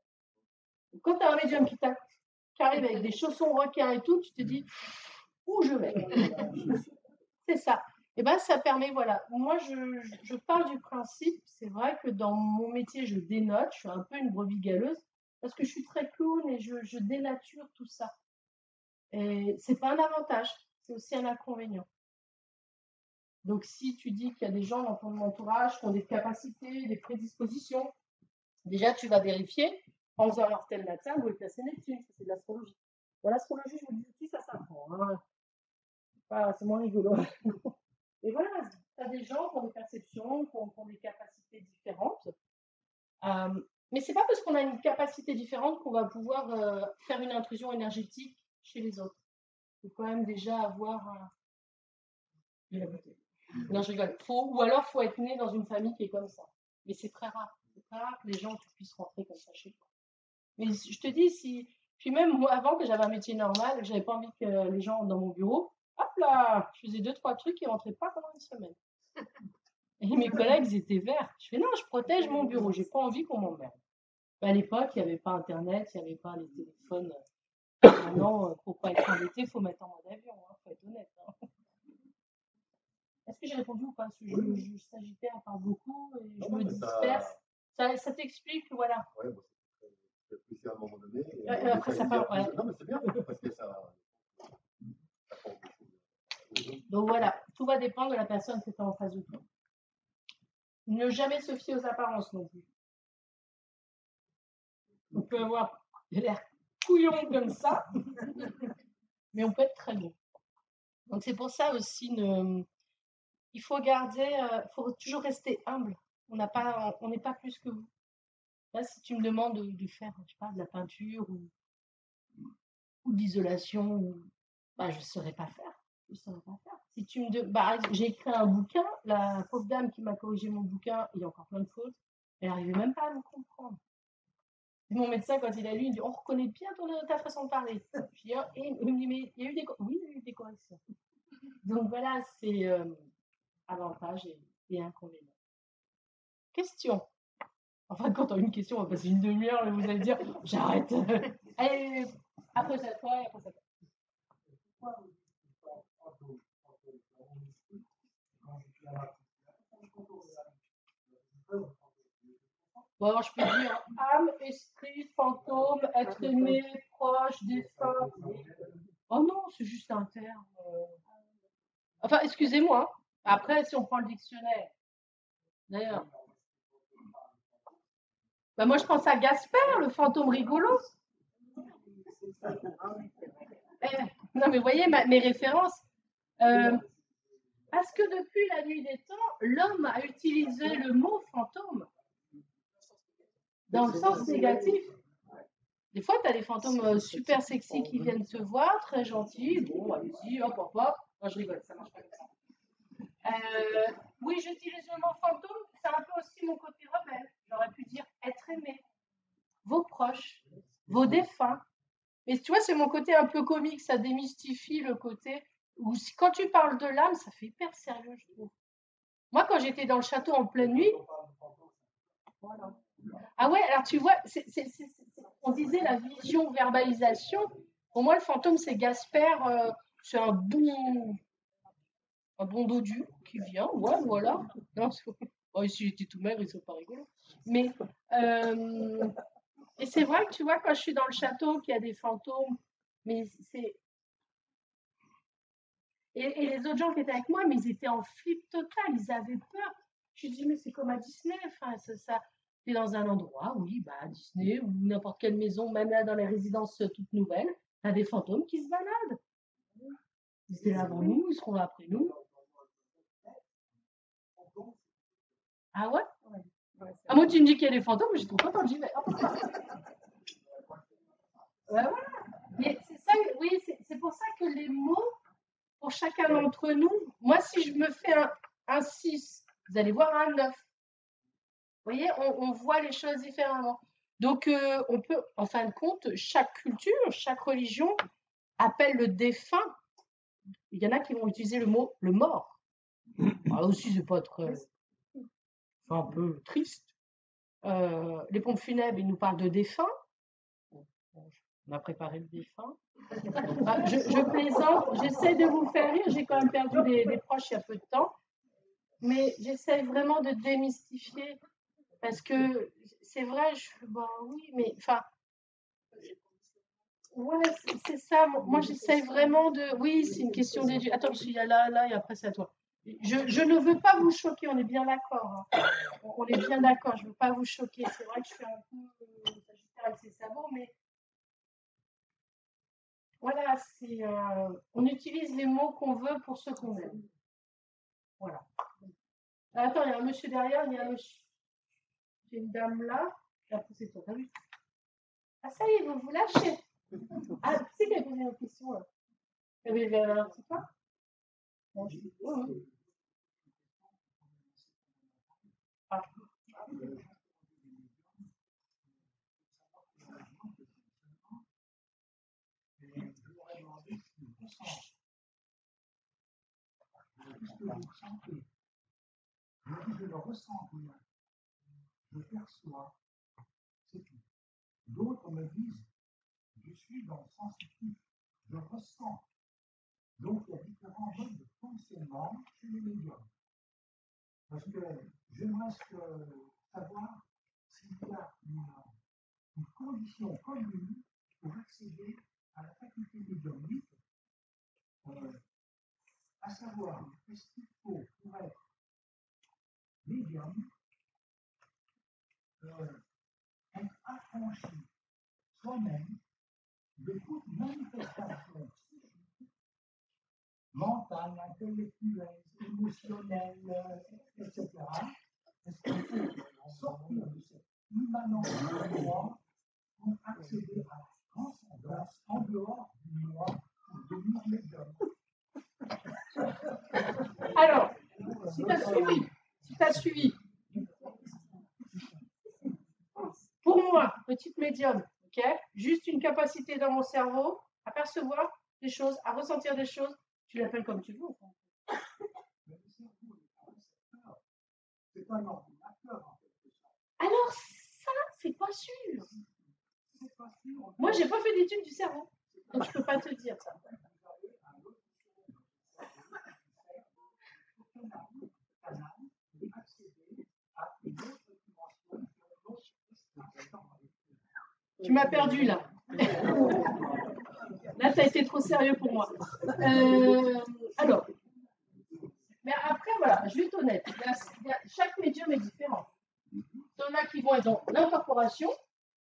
Quand tu as un médium qui arrive avec des chaussons requins et tout, tu te dis où je vais. C'est ça. Et ben ça permet, voilà. Moi, je pars du principe, c'est vrai que dans mon métier, je dénote, je suis un peu une brebis galeuse, parce que je suis très clown et je dénature tout ça. Et c'est pas un avantage, c'est aussi un inconvénient. Donc, si tu dis qu'il y a des gens dans ton entourage qui ont des capacités, des prédispositions, déjà, tu vas vérifier en faisant leur tel matin où est placé Neptune. Ça, c'est de l'astrologie. Dans l'astrologie, je vous dis aussi, ça s'apprend. Hein. C'est moins rigolo. Et voilà, tu as des gens qui ont des perceptions, qui ont des capacités différentes. Mais c'est pas parce qu'on a une capacité différente qu'on va pouvoir faire une intrusion énergétique chez les autres. Il faut quand même déjà avoir non, je rigole. Ou alors, il faut être né dans une famille qui est comme ça. Mais c'est très rare. C'est très rare que les gens puissent rentrer comme ça chez toi. Mais je te dis, si. Puis même moi, avant que j'avais un métier normal, que j'avais pas envie que les gens dans mon bureau, hop là, je faisais 2-3 trucs qui rentraient pas pendant une semaine. Et mes collègues, ils étaient verts. Je fais non, je protège mon bureau, j'ai pas envie qu'on m'emmerde. À l'époque, il n'y avait pas Internet, il n'y avait pas les téléphones. Maintenant, pour pas être embêté, il faut mettre en mode avion, hein, faut être honnête. Hein. Est-ce que j'ai répondu ou pas? Je Sagittaire, on parle beaucoup et je me disperse. Ça t'explique, voilà. Ouais, bon, c'est apprécié à un moment donné. Et après, ça part. Ouais. Non, mais c'est bien, parce que ça Donc voilà, tout va dépendre de la personne qui est en face de toi. Ne jamais se fier aux apparences non plus. On peut avoir l'air couillon comme ça, mais on peut être très bon. Donc c'est pour ça aussi, il faut garder, faut toujours rester humble. On n'est pas plus que vous. Là, si tu me demandes de faire, je sais pas, de la peinture ou de l'isolation, bah, je ne saurais pas faire. Je saurais pas faire. Si tu me j'ai écrit un bouquin, la pauvre dame qui m'a corrigé mon bouquin, il y a encore plein de fautes, elle n'arrivait même pas à me comprendre. Mon médecin, quand il a lu, il dit on reconnaît bien ta façon de parler. Je dis, et il me dit mais il y a eu oui, il y a eu des corrections. Donc voilà, c'est avantage et inconvénient. Question. Enfin, quand on a une question, on va passer une demi-heure, vous allez dire j'arrête. Allez, après ça toi et après ça toi. Bon, alors je peux dire âme, esprit, fantôme, être aimé, proche, défunt. Oh non, c'est juste un terme. Enfin, excusez-moi. Après, si on prend le dictionnaire, d'ailleurs. Bah, moi, je pense à Gasper, le fantôme rigolo. Non, mais vous voyez, mes références. Parce que depuis la nuit des temps, l'homme a utilisé le mot fantôme dans le sens négatif. Des fois, tu as des fantômes super sexy qui viennent te voir, très gentils. Bon, allez-y, hop, hop, hop. Non, je rigole, ça marche pas comme ça. Oui, j'utilise le mot fantôme, c'est un peu aussi mon côté rebelle. J'aurais pu dire être aimé, vos proches, vos défunts. Mais tu vois, c'est mon côté un peu comique, ça démystifie le côté où quand tu parles de l'âme, ça fait hyper sérieux, je trouve. Moi, quand j'étais dans le château en pleine nuit, voilà. Ah ouais, alors tu vois, on disait la vision, verbalisation. Pour moi, le fantôme, c'est Gasper, c'est un bon dodu qui vient, ouais, voilà. Non, oh, s'il était tout maigre, ils sont pas rigolos. Mais, et c'est vrai que tu vois, quand je suis dans le château, qu'il y a des fantômes, mais c'est. Et les autres gens qui étaient avec moi, mais ils étaient en flip total, ils avaient peur. Je dis, mais c'est comme à Disney, enfin, ça. Tu es dans un endroit, oui, bah, à Disney ou n'importe quelle maison, même là dans les résidences toutes nouvelles, tu as des fantômes qui se baladent. Ils étaient là avant nous, ils seront là après nous. Ah ouais? À moi, tu me dis qu'il y a des fantômes, je suis trop contente, j'y vais. Ouais, voilà. Mais c'est ça, oui, c'est pour ça que les mots, pour chacun d'entre nous, moi, si je me fais un 6, vous allez voir un 9. Vous voyez, on voit les choses différemment. Donc, on peut, en fin de compte, chaque culture, chaque religion appelle le défunt. Il y en a qui vont utiliser le mot le mort. Ah, aussi, c'est pas très. C'est un peu triste. Les pompes funèbres, ils nous parlent de défunts. On a préparé le défunt. Ah, je plaisante, j'essaie de vous faire rire. J'ai quand même perdu des proches il y a peu de temps. Mais j'essaie vraiment de démystifier. Parce que c'est vrai, bah oui, mais enfin. Ouais, c'est ça. Moi, j'essaie vraiment de. Oui, c'est une question d'éducation. Attends, parce qu'il y a là, et après, c'est à toi. Je ne veux pas vous choquer, on est bien d'accord. Hein. On est bien d'accord, je ne veux pas vous choquer. C'est vrai que je suis un peu sagittaire avec ses sabots, mais voilà, on utilise les mots qu'on veut pour ce qu'on aime. Voilà. Attends, il y a un monsieur derrière, il y a un monsieur. J'ai une dame là. Et après, c'est toi. Ah, ça y est, vous vous lâchez. Ah, tu sais qu'elle posait une question là. Elle avait un petit pas. Ah. Je le ressens bien, je perçois, c'est tout. D'autres me disent, je suis dans le sensitif, je ressens. Donc il y a différents modes de fonctionnement chez les médiums. Parce que j'aimerais savoir s'il y a une condition commune pour accéder à la faculté médiumnique, à savoir, est-ce qu'il faut, pour être médium, être affranchi soi-même de toute manifestation psychique, mentale, intellectuelle, émotionnelle, etc. Est-ce qu'il faut sortir de cette immanence du moi pour accéder à la transcendance en dehors du moi pour devenir médium? Alors, si tu as suivi, pour moi, petite médium, ok, juste une capacité dans mon cerveau à percevoir des choses, à ressentir des choses, tu l'appelles comme tu veux. C'est un ordinateur en quelque sorte. Alors ça, c'est pas sûr. Moi, j'ai pas fait d'études du cerveau, donc je peux pas te dire ça. Tu m'as perdu là. Là, ça a été trop sérieux pour moi. Alors, mais après, voilà, je vais être honnête. Chaque médium est différent. Il y en a qui vont être dans l'incorporation.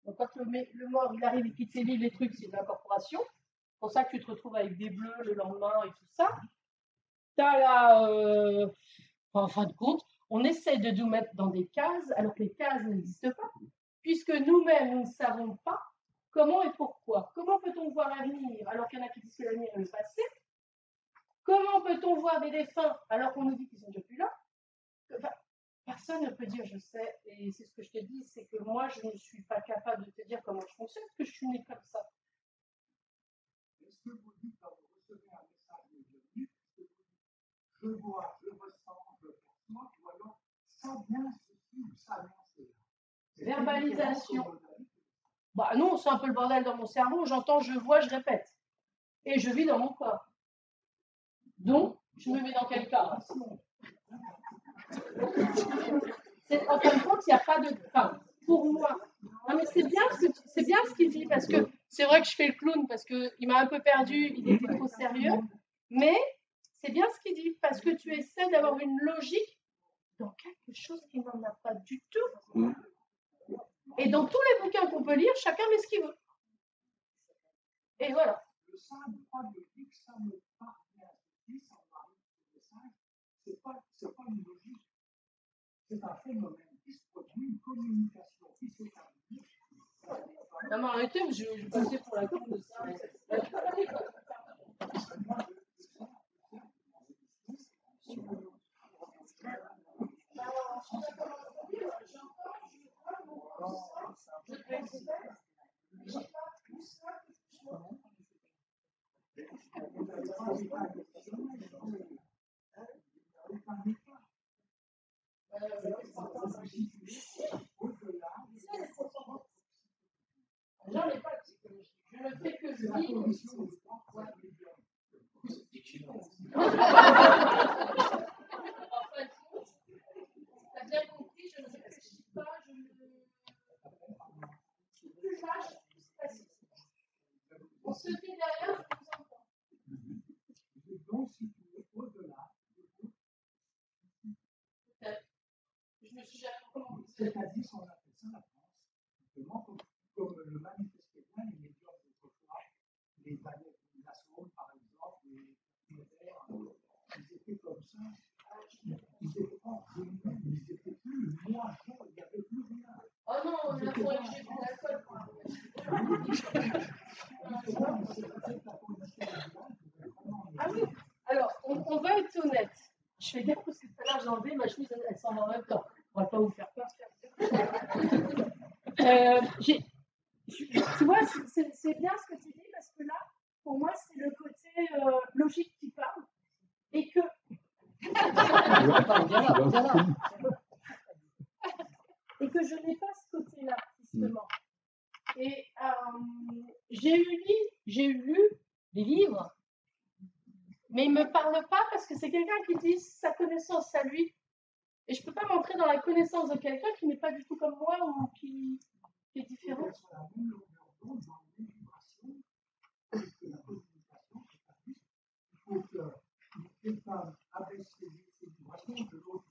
Donc, quand le mort, il arrive et quitte ses livres, les trucs, c'est de l'incorporation. C'est pour ça que tu te retrouves avec des bleus le lendemain et tout ça. T'as là, en fin de compte, on essaye de nous mettre dans des cases, alors que les cases n'existent pas, puisque nous-mêmes, nous ne savons pas comment et pourquoi. Comment peut-on voir l'avenir alors qu'il y en a qui disent que l'avenir est le passé? Comment peut-on voir des défunts alors qu'on nous dit qu'ils sont déjà plus là? Enfin, personne ne peut dire je sais, et c'est ce que je te dis, c'est que moi, je ne suis pas capable de te dire comment je fonctionne, parce que je suis née comme ça. Est-ce que vous dites quand vous recevez un message médiumnique, je vois, je ressens, je perçois, ou alors ça vient ceci ou ça vient cela? Verbalisation. Bah non, c'est un peu le bordel dans mon cerveau, j'entends, je vois, je répète. Et je vis dans mon corps. Donc, je me mets dans quel cas? En fin de compte, il n'y a pas de. Enfin, pour moi. Non, mais c'est bien ce qu'il dit, parce que c'est vrai que je fais le clown, parce qu'il m'a un peu perdu, il était trop sérieux. Mais c'est bien ce qu'il dit, parce que tu essaies d'avoir une logique dans quelque chose qui n'en a pas du tout. Et dans tous les bouquins qu'on peut lire, chacun met ce qu'il veut. Et voilà. Le simple pas de dire que ça me parvient, ça m'arrive le message, c'est pas une logique, c'est un phénomène qui se produit communication qui s'établit. Non, mais arrêtez, je passais pour la com de ça. J'en ai pas de psychologie. Je ne fais que vivre. T'as bien compris, je ne réfléchis pas, je ne. Plus lâche, plus facile. On se fait derrière, je vous entends. Donc, situé au-delà. Peut-être. Je me suis jamais comment. C'est-à-dire, on appelle ça la France. Simplement, comme le manifestait bien les médias d'autrefois, les Nassau, par exemple, les militaires, ils étaient comme ça. Ils étaient emprisonnés, ils étaient plus moyens, il n'y avait plus rien. Oh non, la fois que j'ai fait l'alcool pour un Ah oui, alors, on va être honnête. Je fais gaffe parce que tout à l'heure j'ai enlevé ma chemise, elle s'en va en même temps. On va pas vous faire peur. Tu vois, c'est bien ce que tu dis parce que là, pour moi, c'est le côté logique qui parle et que. Et que je n'ai pas ce côté-là, justement. Et j'ai lu des livres, mais il ne me parle pas parce que c'est quelqu'un qui dit sa connaissance à lui. Et je ne peux pas rentrer dans la connaissance de quelqu'un qui n'est pas du tout comme moi ou qui est différent. Il faut que quelqu'un abaisse ses vibrations, que l'autre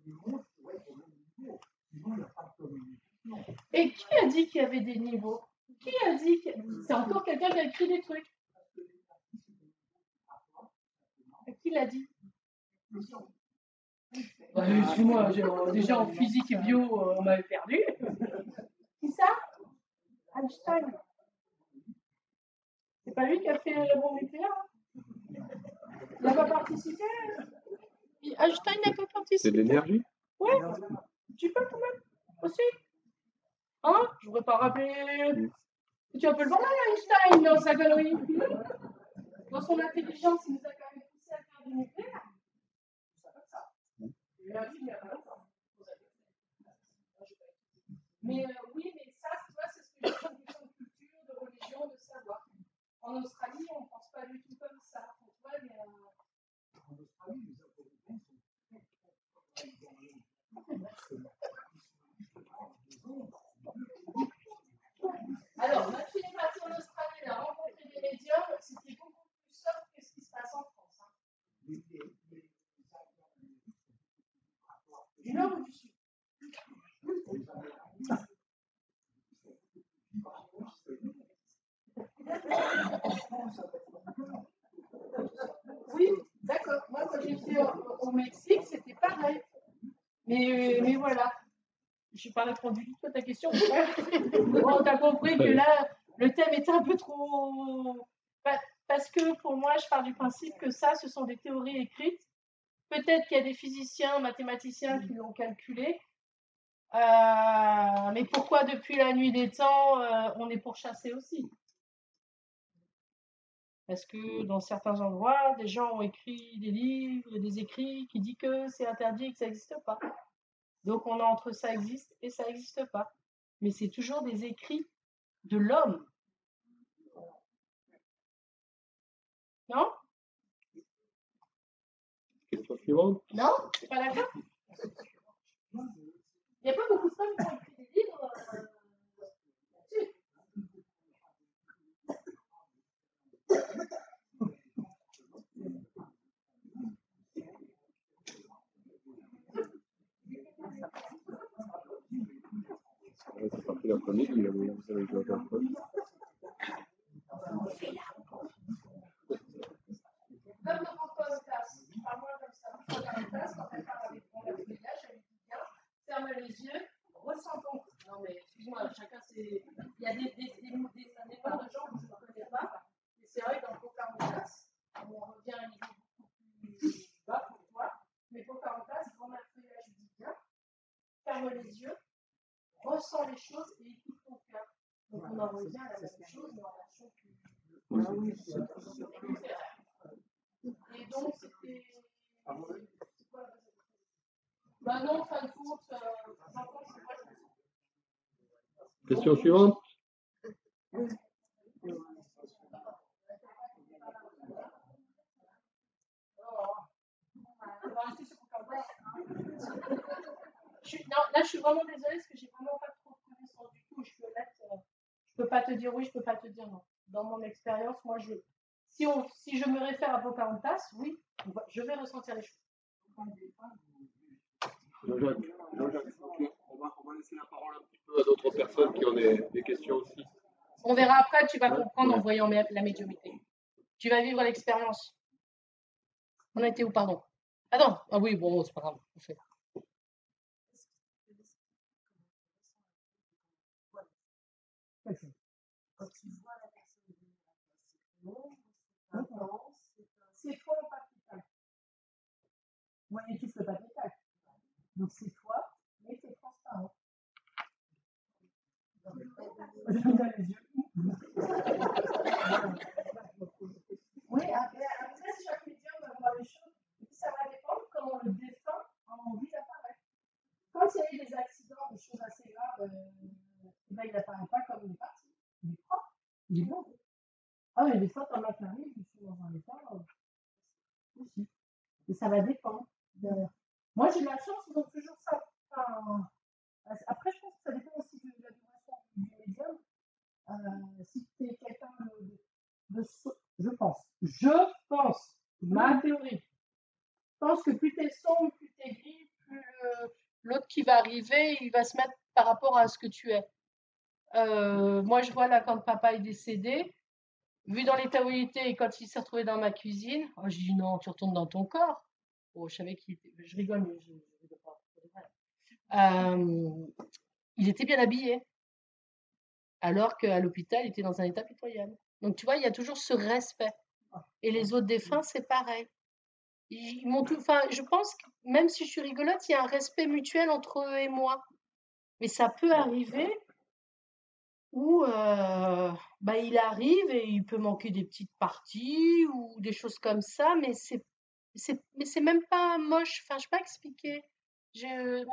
les montre pour être au même niveau. Sinon, il n'y a pas de communication. Et qui a dit qu'il y avait des niveaux? Qui a dit que... C'est encore quelqu'un qui a écrit des trucs. Qui l'a dit? Excuse-moi, déjà en physique et bio, on m'avait perdu. Qui ça? Einstein. C'est pas lui qui a fait la bombe nucléaire? Il n'a pas participé? Einstein n'a pas participé. C'est de l'énergie? Ouais, tu peux quand même aussi. Hein? Je voudrais pas rappeler. Tu as un peu le voir Einstein dans sa galerie. Dans son intelligence, il nous a quand même poussé à faire du nucléaire. Mais oui, mais ça, tu vois, c'est ce que je dis, une question de culture, de religion, de savoir. En Australie, on ne pense pas du tout comme ça. Tu vois, mais, En Australie, les Américains sont très alors, ma fille est partie en Australie, elle a rencontré des médiums, c'était beaucoup plus soft que ce qui se passe en France. Hein. Du nord ou du sud? Oui, d'accord. Moi, quand j'étais au Mexique, c'était pareil. Mais voilà. Je n'ai pas répondu du tout à ta question. Bon, tu as compris que là, le thème était un peu trop. Parce que pour moi, je pars du principe que ça, ce sont des théories écrites. Peut-être qu'il y a des physiciens, mathématiciens qui l'ont calculé. Mais pourquoi depuis la nuit des temps, on est pourchassé aussi? Parce que dans certains endroits, des gens ont écrit des livres et des écrits qui disent que c'est interdit et que ça n'existe pas. Donc on a entre ça existe et ça n'existe pas. Mais c'est toujours des écrits de l'homme. Non? Question suivante. Non? C'est pas d'accord? Il n'y a pas beaucoup de femmes qui ont écrit des livres là-dessus. C'est parti la première, il avait joué à la fois. Comme dans mon podcast, parle-moi comme ça. Dans la classe, quand elle parle avec mon village, elle dit bien, ferme les yeux, ressens ton en revient à la même chose, mais en version plus. Ah oui, Et donc, c'était. Bah non, fin de compte, j'entends que c'est pas le. Question suivante. Non, là, je suis vraiment désolée parce que j'ai vraiment pas trop de connaissances du tout. Je suis honnête, je peux pas te dire oui, je peux pas te dire non. Dans mon expérience, moi, si je me réfère à Pocahontas, oui, je vais ressentir les choses. Jean-Jacques, on va laisser la parole un petit peu à d'autres personnes qui ont des questions aussi. On verra après, tu vas comprendre en voyant la médiumnité. Tu vas vivre l'expérience. On a été où, pardon? Ah non, ah oui, bon, c'est pas grave. On fait. Quand tu vois la personne venir à toi, c'est long, c'est intense, C'est toi en particulier. Moi, tu ne fais pas de détail. Donc c'est toi, mais c'est transparent. Je me donne les yeux. Oui, après, chaque médium va voir les choses. Et puis ça va dépendre comment le défunt a envie d'apparaître. Quand il y a eu des accidents, des choses assez graves, ben, il n'apparaît pas comme il est parti. Il est propre, il est bon. Ah oui, des fois, t'en as qui arrivent, je suis dans un état aussi. Et ça va dépendre. Moi, j'ai de la chance, ils ont toujours ça. Enfin, après, je pense que ça dépend aussi de la duration du médium. Si tu es quelqu'un je pense, ma théorie, je pense que plus tu es sombre, plus tu es gris, plus l'autre qui va arriver, il va se mettre par rapport à ce que tu es. Moi, je vois là, quand papa est décédé, vu dans l'état où il était et quand il s'est retrouvé dans ma cuisine, oh, j'ai dit non, tu retournes dans ton corps. Oh, je savais qu'il était. Je rigole, mais je rigole pas. Il était bien habillé, alors qu'à l'hôpital, il était dans un état pitoyable. Donc, tu vois, il y a toujours ce respect. Et les autres défunts, c'est pareil. Ils m'ont tout. Enfin, je pense que même si je suis rigolote, il y a un respect mutuel entre eux et moi. Mais ça peut arriver où bah, il arrive et il peut manquer des petites parties ou des choses comme ça, mais c'est même pas moche. Enfin, je sais pas expliquer.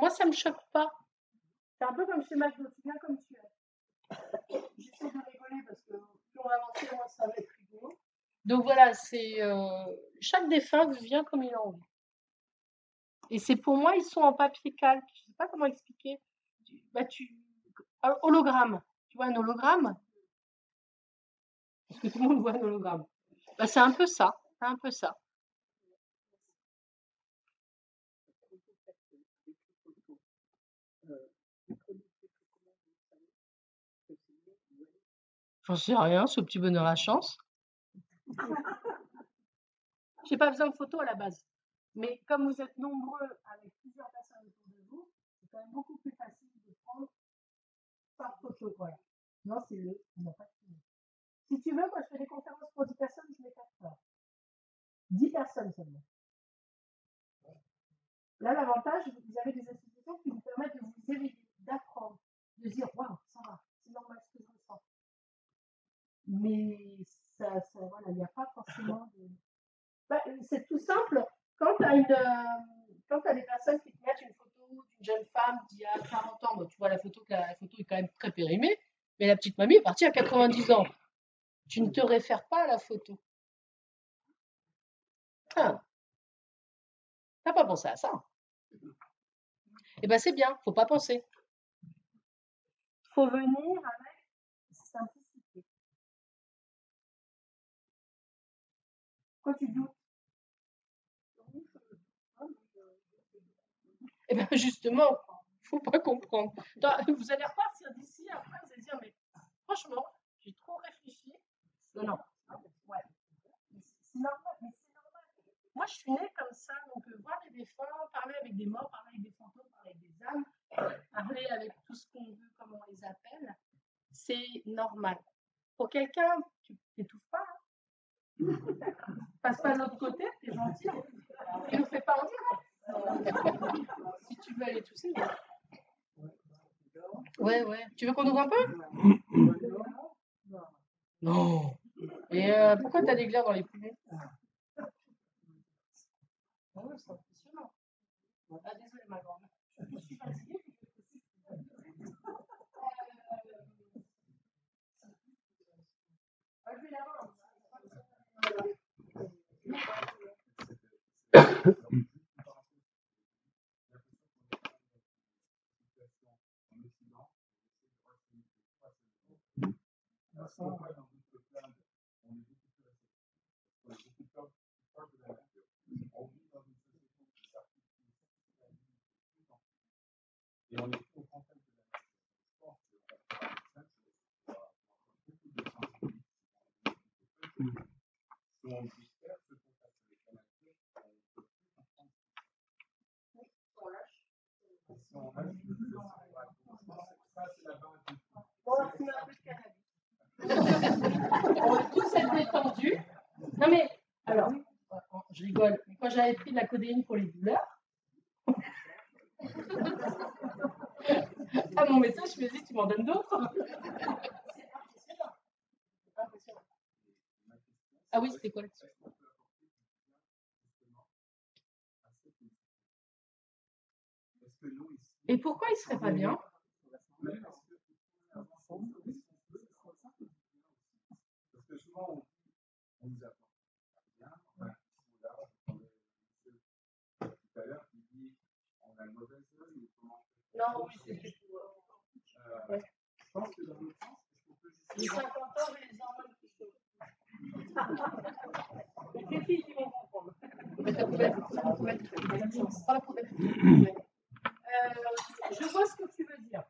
Moi, ça me choque pas. C'est un peu comme chez Mac, je me souviens comme tu es. J'essaie de rigoler parce que plus on va avancer, moins ça va être rigolo. Donc voilà, c'est chaque défunt vient comme il a envie. Et c'est pour moi, ils sont en papier calque. Je sais pas comment expliquer. Un hologramme. Tu vois un hologramme? Parce que tout le monde voit un hologramme. Bah, c'est un peu ça. C'est un peu ça. J'en sais rien, ce petit bonheur à chance. J'ai pas besoin de photos à la base. Mais comme vous êtes nombreux avec plusieurs personnes autour de vous, c'est quand même beaucoup plus facile de prendre par photo. Voilà. Non, c'est le. On n'a pas fini. Si tu veux, moi je fais des conférences pour 10 personnes, je les 4 heures. 10 personnes seulement. Là, l'avantage, vous avez des institutions qui vous permettent de vous éveiller, d'apprendre, de dire waouh, ça va, c'est normal ce que je ressens. Mais voilà, il n'y a pas forcément de. Bah, c'est tout simple. Quand tu as des personnes qui te mettent une photo d'une jeune femme d'il y a 40 ans, bon, tu vois la photo est quand même très périmée, mais la petite mamie est partie à 90 ans. Tu ne te réfères pas à la photo. Ah, t'as pas pensé à ça. Eh ben c'est bien, faut pas penser. Faut venir avec simplicité. Quand tu doutes. Eh bien justement, faut pas comprendre. Vous allez repartir d'ici, après vous allez dire, mais franchement, j'ai trop réfléchi. Non, ouais. C'est normal, mais c'est normal. Moi, je suis née comme ça, donc voir les défunts, parler avec des morts, parler avec des fantômes, parler avec des âmes, parler avec tout ce qu'on veut, comme on les appelle, c'est normal. Pour quelqu'un, tu t'étouffes pas. Hein. Passe pas de l'autre côté, t'es gentil. Il nous fait pas en dire. Si tu veux aller tousser. Ouais. Tu veux qu'on ouvre un peu? Non. Et pourquoi tu as des glaires dans les poumons? Ah ouais, c'est impressionnant. Ah, désolé, ma grande. Je suis fatiguée. Je vais l'avoir. On va tous être détendus. Non mais, alors, je rigole, mais quand j'avais pris de la codéine pour les douleurs, mon médecin, je me dis, tu m'en donnes d'autres? Ah oui, c'était quoi là-dessus? Et pourquoi il serait pas bien? Non, oui, c'est ouais. Les 50 ans, j'ai les hormones qui se. Les filles qui vont comprendre. Pas la poubelle. Je vois ce que tu veux dire.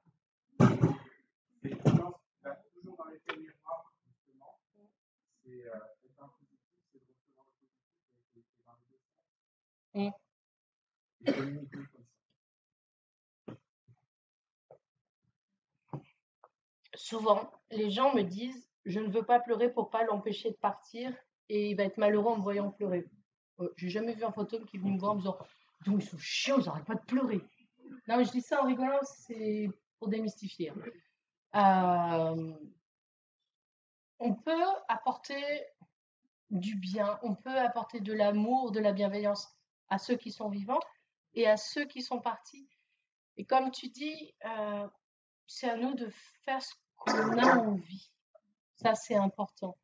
Souvent, les gens me disent, je ne veux pas pleurer pour pas l'empêcher de partir et il va être malheureux en me voyant pleurer. J'ai jamais vu un fantôme qui est venu me voir en me disant, donc ils sont chiants, ils n'arrêtent pas de pleurer. Non, mais je dis ça en rigolant, c'est pour démystifier. On peut apporter du bien, on peut apporter de l'amour, de la bienveillance à ceux qui sont vivants et à ceux qui sont partis. Et comme tu dis, c'est à nous de faire ce qu'on a envie. Ça, c'est important.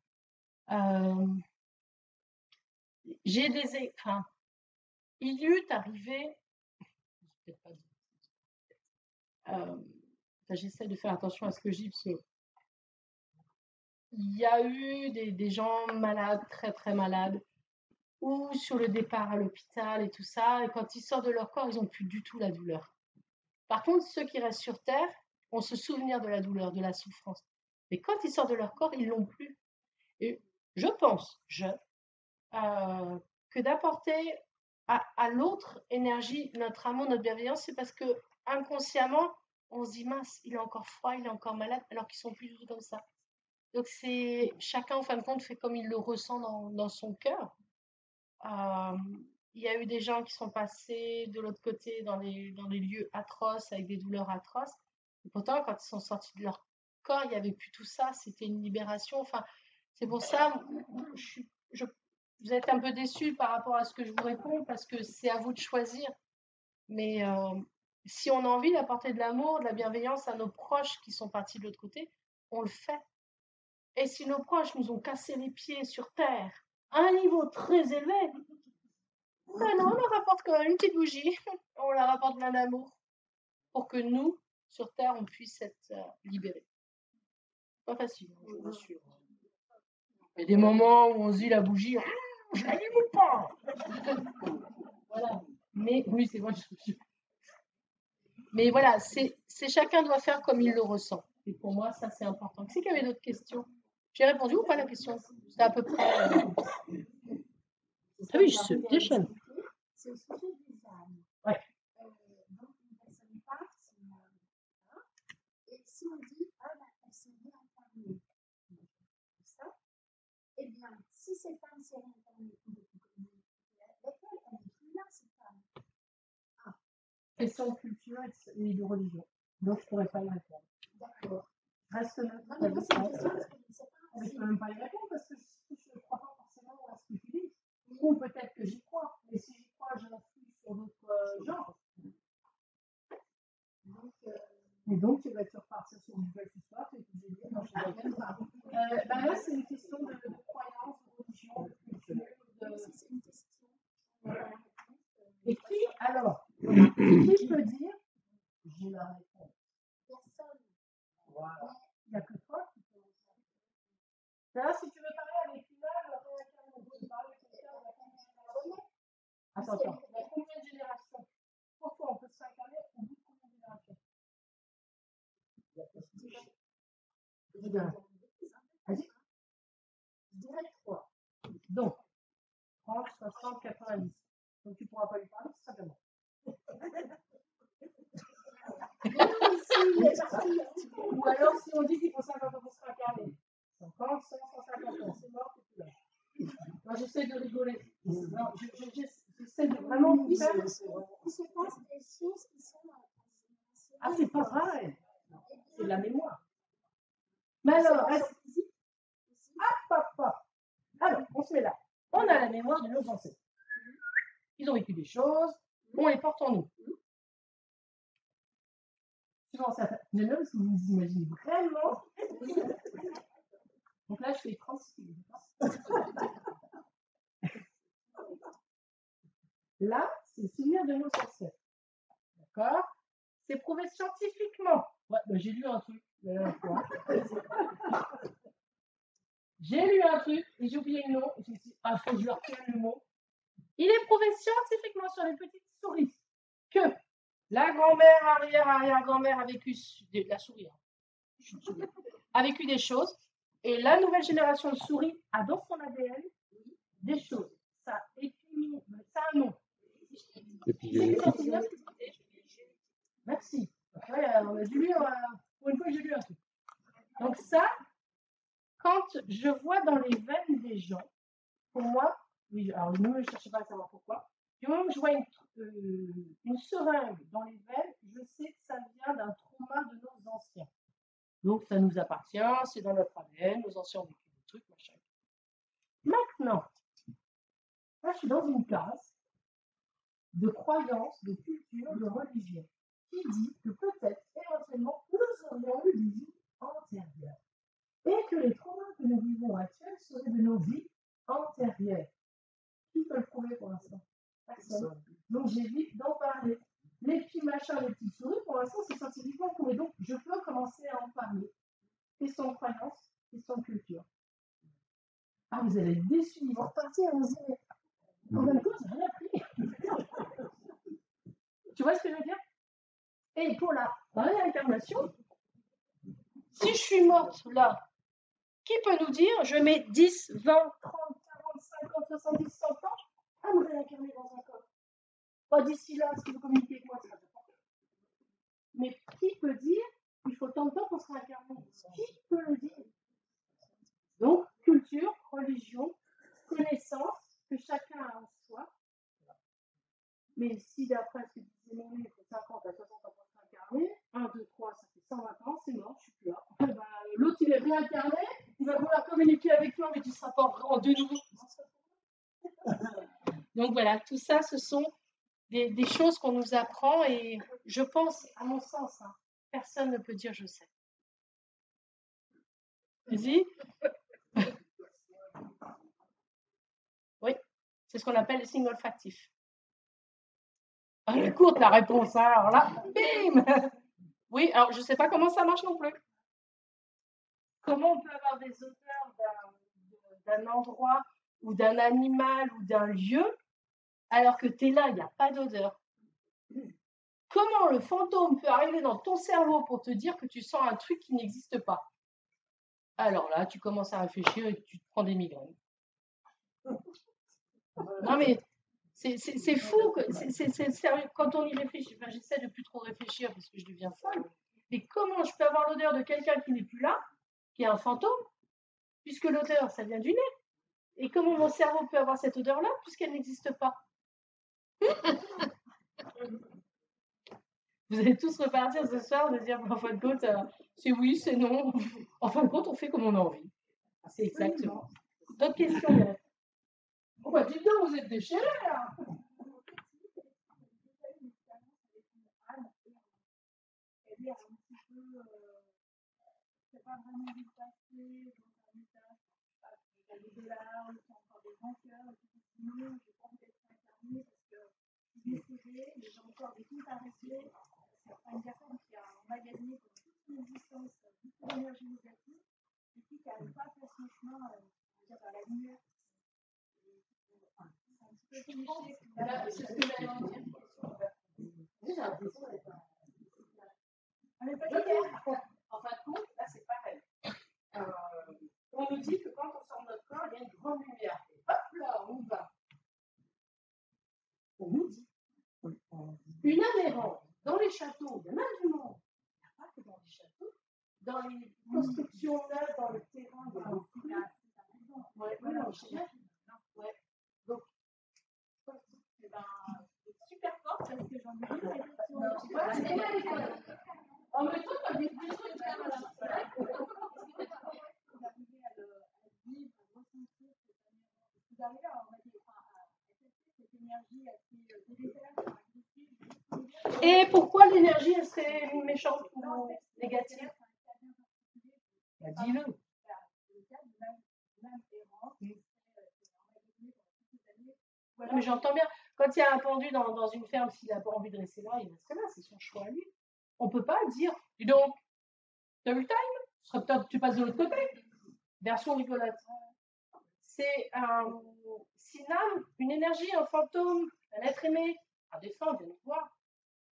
J'ai des... Enfin, il y eut arrivé... peut-être pas j'essaie de faire attention à ce que je dis, parce que il y a eu des gens malades, très très malades, ou sur le départ à l'hôpital et tout ça, et quand ils sortent de leur corps, ils n'ont plus du tout la douleur. Par contre, ceux qui restent sur Terre ont ce souvenir de la douleur, de la souffrance. Mais quand ils sortent de leur corps, ils l'ont plus. Et je pense, que d'apporter à l'autre énergie, notre amour, notre bienveillance, c'est parce que inconsciemment, on se dit mince, il est encore froid, il est encore malade, alors qu'ils sont plus du tout comme ça. Donc c'est chacun en fin de compte fait comme il le ressent dans son cœur. Il y a eu des gens qui sont passés de l'autre côté dans les lieux atroces avec des douleurs atroces. Et pourtant, quand ils sont sortis de leur corps, il n'y avait plus tout ça. C'était une libération. Enfin, c'est pour ça, vous êtes un peu déçus par rapport à ce que je vous réponds parce que c'est à vous de choisir. Mais si on a envie d'apporter de l'amour, de la bienveillance à nos proches qui sont partis de l'autre côté, on le fait. Et si nos proches nous ont cassé les pieds sur Terre à un niveau très élevé, ben non, on leur apporte quand même une petite bougie, on leur apporte plein d'amour pour que nous, sur Terre, on puisse être libérés. Pas facile, je vous assure. Il y a des moments où on se dit la bougie, je l'allume ou pas? Voilà. Mais oui, c'est moi. Mais voilà, c'est chacun doit faire comme il le ressent. Et pour moi, ça c'est important. Qui avait d'autres questions? J'ai répondu ou pas à la question? C'était à peu près. Ah oui, je suis déchaîne. C'est au sujet des âmes. Ouais. Donc une personne part, et si on dit ah la personne est réincarnée, ça, eh bien si cette femme s'est réincarnée, laquelle elle n'est plus là cette femme. Question de culture et de religion. Donc je ne pourrais pas y répondre. D'accord. Reste là. Non mais moi c'est une question parce que je ne sais pas. Mais je ne peux même pas y répondre parce que je ne crois pas forcément à ce que tu dis. Ou peut-être que j'y crois, mais si j'y crois, j'influe sur d'autres genres. Et donc, tu vas te repartir sur une nouvelle histoire, tu vas te dire, non, je ne sais pas. Là, c'est une question de croyance, de religion, de culture, C'est une question. Et qui, alors, qui peut dire, j'ai la réponse? Personne. Voilà. Il n'y a que toi qui peux le savoir. D'ailleurs, si tu veux parler avec une âme, on peut parler avec quelqu'un, il y a combien de générations? Attends, il y a combien de générations? Pourquoi on peut s'incarner au bout de combien de générations? Vas-y. Je dirais 3. Donc, 30, 60, 90. Donc, tu ne pourras pas lui parler, c'est simplement. Ou alors, si on dit qu'il faut 50 ans pour se réincarner. 50, 100, 150 ans, c'est mort, c'est plus là. Moi, j'essaie de rigoler. Non, j'essaie de vraiment faire. Il se passe des choses qui sont Ah, c'est pas vrai. C'est de la mémoire. Mais alors, alors, on se met là. On a la mémoire de nos ancêtres. Ils ont vécu des choses, on les porte en nous. J'aime bien parce que vous vous imaginez vraiment. Donc là, je fais 36. Là, c'est le souvenir de nos ancêtres. D'accord? C'est prouvé scientifiquement. Ouais, j'ai lu un truc la dernière fois. J'ai lu un truc et j'ai oublié le nom. Et je me suis dit, faut que je leur tienne le mot. Il est prouvé scientifiquement sur les petites souris que la grand-mère, arrière-arrière-grand-mère a vécu la souris. A vécu des choses. Et la nouvelle génération de souris a dans son ADN des choses. Ça a un nom. Merci. Ouais, on a dû lire, pour une fois, j'ai lu un truc. Donc ça, quand je vois dans les veines des gens, pour moi, oui, alors ne me cherchez pas à savoir pourquoi, du moment que je vois une seringue dans les veines, je sais que ça vient d'un trauma de nos anciens. Donc ça nous appartient, c'est dans notre ADN, nos anciens ont vécu des trucs, machin. Maintenant, là je suis dans une case de croyances, de culture, de religion, qui dit que peut-être, éventuellement, nous aurions eu des vies antérieures. Et que les traumas que nous vivons actuels seraient de nos vies antérieures. Qui peut le prouver pour l'instant? Personne. Donc j'évite d'en parler. Les petits machins, les petites souris, pour l'instant, c'est scientifiquement prouvé. Donc je peux commencer à en parler. Question de croyance, question de culture. Ah, vous allez être déçus, ils vont repartir et vous dire, en même temps, j'ai rien appris. Tu vois ce que je veux dire? Et pour la réincarnation, si je suis morte là, qui peut nous dire, je mets 10, 20, 30, 40, 50, 70, 100 ans à me réincarner dans un corps? Pas d'ici là, si vous communiquez avec moi, ça va pas. Mais qui peut dire, il faut tant de temps pour se réincarner? Qui peut le dire? Donc, culture, religion, connaissance que chacun a en soi. Mais si d'après ce que disait mon livre, il faut 50 à 60 ans pour se réincarner, 1, 2, 3, ça fait 120 ans, c'est mort, je suis plus là. L'autre, il est réincarné, il va vouloir communiquer avec toi, mais tu ne seras pas en de nouveau. Donc voilà, tout ça, ce sont des choses qu'on nous apprend et je pense, à mon sens, personne ne peut dire je sais. Vas-y. Oui, c'est ce qu'on appelle les signes olfactifs. Elle est courte la réponse, hein, alors là, bim! Oui, alors je ne sais pas comment ça marche non plus. Comment on peut avoir des odeurs d'un endroit ou d'un animal ou d'un lieu alors que tu es là, il n'y a pas d'odeur? Comment le fantôme peut arriver dans ton cerveau pour te dire que tu sens un truc qui n'existe pas? Alors là, tu commences à réfléchir et tu te prends des migraines. Non mais c'est fou, c'est sérieux. Quand on y réfléchit, enfin, j'essaie de plus trop réfléchir parce que je deviens folle. Mais comment je peux avoir l'odeur de quelqu'un qui n'est plus là, qui est un fantôme, puisque l'odeur, ça vient du nez? Et comment mon cerveau peut avoir cette odeur-là, puisqu'elle n'existe pas? Vous allez tous repartir ce soir de dire, en fin de compte, c'est oui, c'est non. En fin de compte, on fait comme on a envie. C'est exactement. D'autres questions, Yann? Oh bah dis donc, vous êtes déchirés là. C'est-à-dire un petit peu, c'est pas vraiment du passé, dans un état, je sais pas, des dollars, ou encore des rancœurs, et puis sinon, j'ai pas envie d'être incarnée parce que je suis décédée, mais j'ai encore des comptes à régler. C'est une personne qui a emmagasiné pendant toute son existence beaucoup d'énergie négative, et puis qui n'arrive pas à faire son chemin, vers la lumière. Enfin, c'est un petit peu cliché. Voilà, c'est ce que j'allais en dire. J'ai l'impression d'être On n'est pas Ok. clair. En fin de compte, là, c'est pareil. On nous dit que quand on sort de notre corps, il y a une grande lumière. Et hop là, on y va. On nous dit. Une âme errante. Dans les châteaux, il y en a du monde. Il n'y a pas que dans les châteaux. Dans les constructions neuves, dans le terrain, il y a beaucoup de ouais, non, je sais bien. Ouais. Donc, c'est super fort parce que j'en ai vu des questions. Tu vois, c'est pas à l'école. En même temps, tu as des trucs à faire à la Et pourquoi l'énergie, elle serait méchante ou négative? Bah, dis-le. Mais j'entends bien. Quand il y a un pendu dans une ferme, s'il n'a pas envie de rester là, il reste là. C'est son choix à lui. On ne peut pas dire, dis donc, t'as vu le time? Ce serait peut-être que tu passes de l'autre côté. Version rigolote. C'est si une âme, une énergie, un fantôme, un être aimé, un défunt vient nous voir,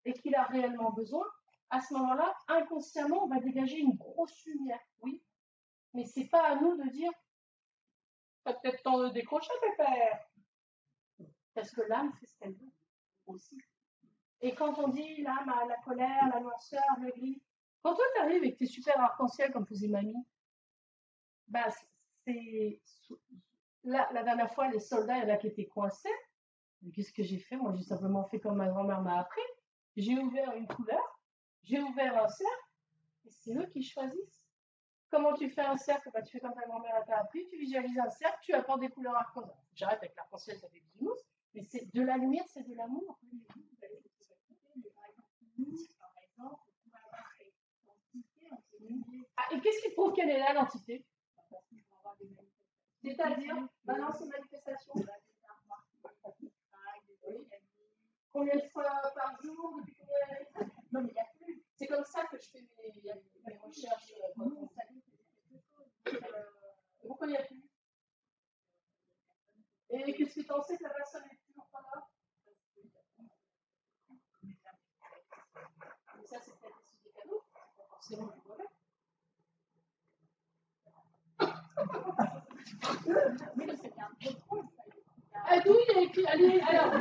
et qu'il a réellement besoin, à ce moment-là, inconsciemment, on va dégager une grosse lumière, oui. Mais c'est pas à nous de dire, t'as peut-être temps de décrocher, pépère. Parce que l'âme fait ce qu'elle veut, aussi. Et quand on dit l'âme a la colère, la noirceur, le gris, quand toi t'arrives et que t'es super arc-en-ciel comme faisait mamie, bah c'est... Là, la dernière fois, les soldats, il y en a qui étaient coincés. Mais qu'est-ce que j'ai fait? Moi, j'ai simplement fait comme ma grand-mère m'a appris. J'ai ouvert une couleur, j'ai ouvert un cercle, et c'est eux qui choisissent. Comment tu fais un cercle? Bah, tu fais comme ta grand-mère t'a appris, tu visualises un cercle, tu apportes des couleurs arc-en-ciel. J'arrête avec l'arc-en-ciel, ça fait bisounours, mais c'est de la lumière, c'est de l'amour. Ah, et qu'est-ce qui prouve qu'elle est là, l'entité? C'est-à-dire, balance et manifestation. Combien de fois par jour, depuis combien d'années? Non, mais il n'y a plus. C'est comme ça que je fais mes recherches. Pourquoi il n'y a plus? Et qu'est-ce que tu en sais que la personne n'est toujours pas là? Mais ça, c'est peut-être aussi des cadeaux. C'est pas forcément du mauvais. D'où il est écrit? Allez, alors,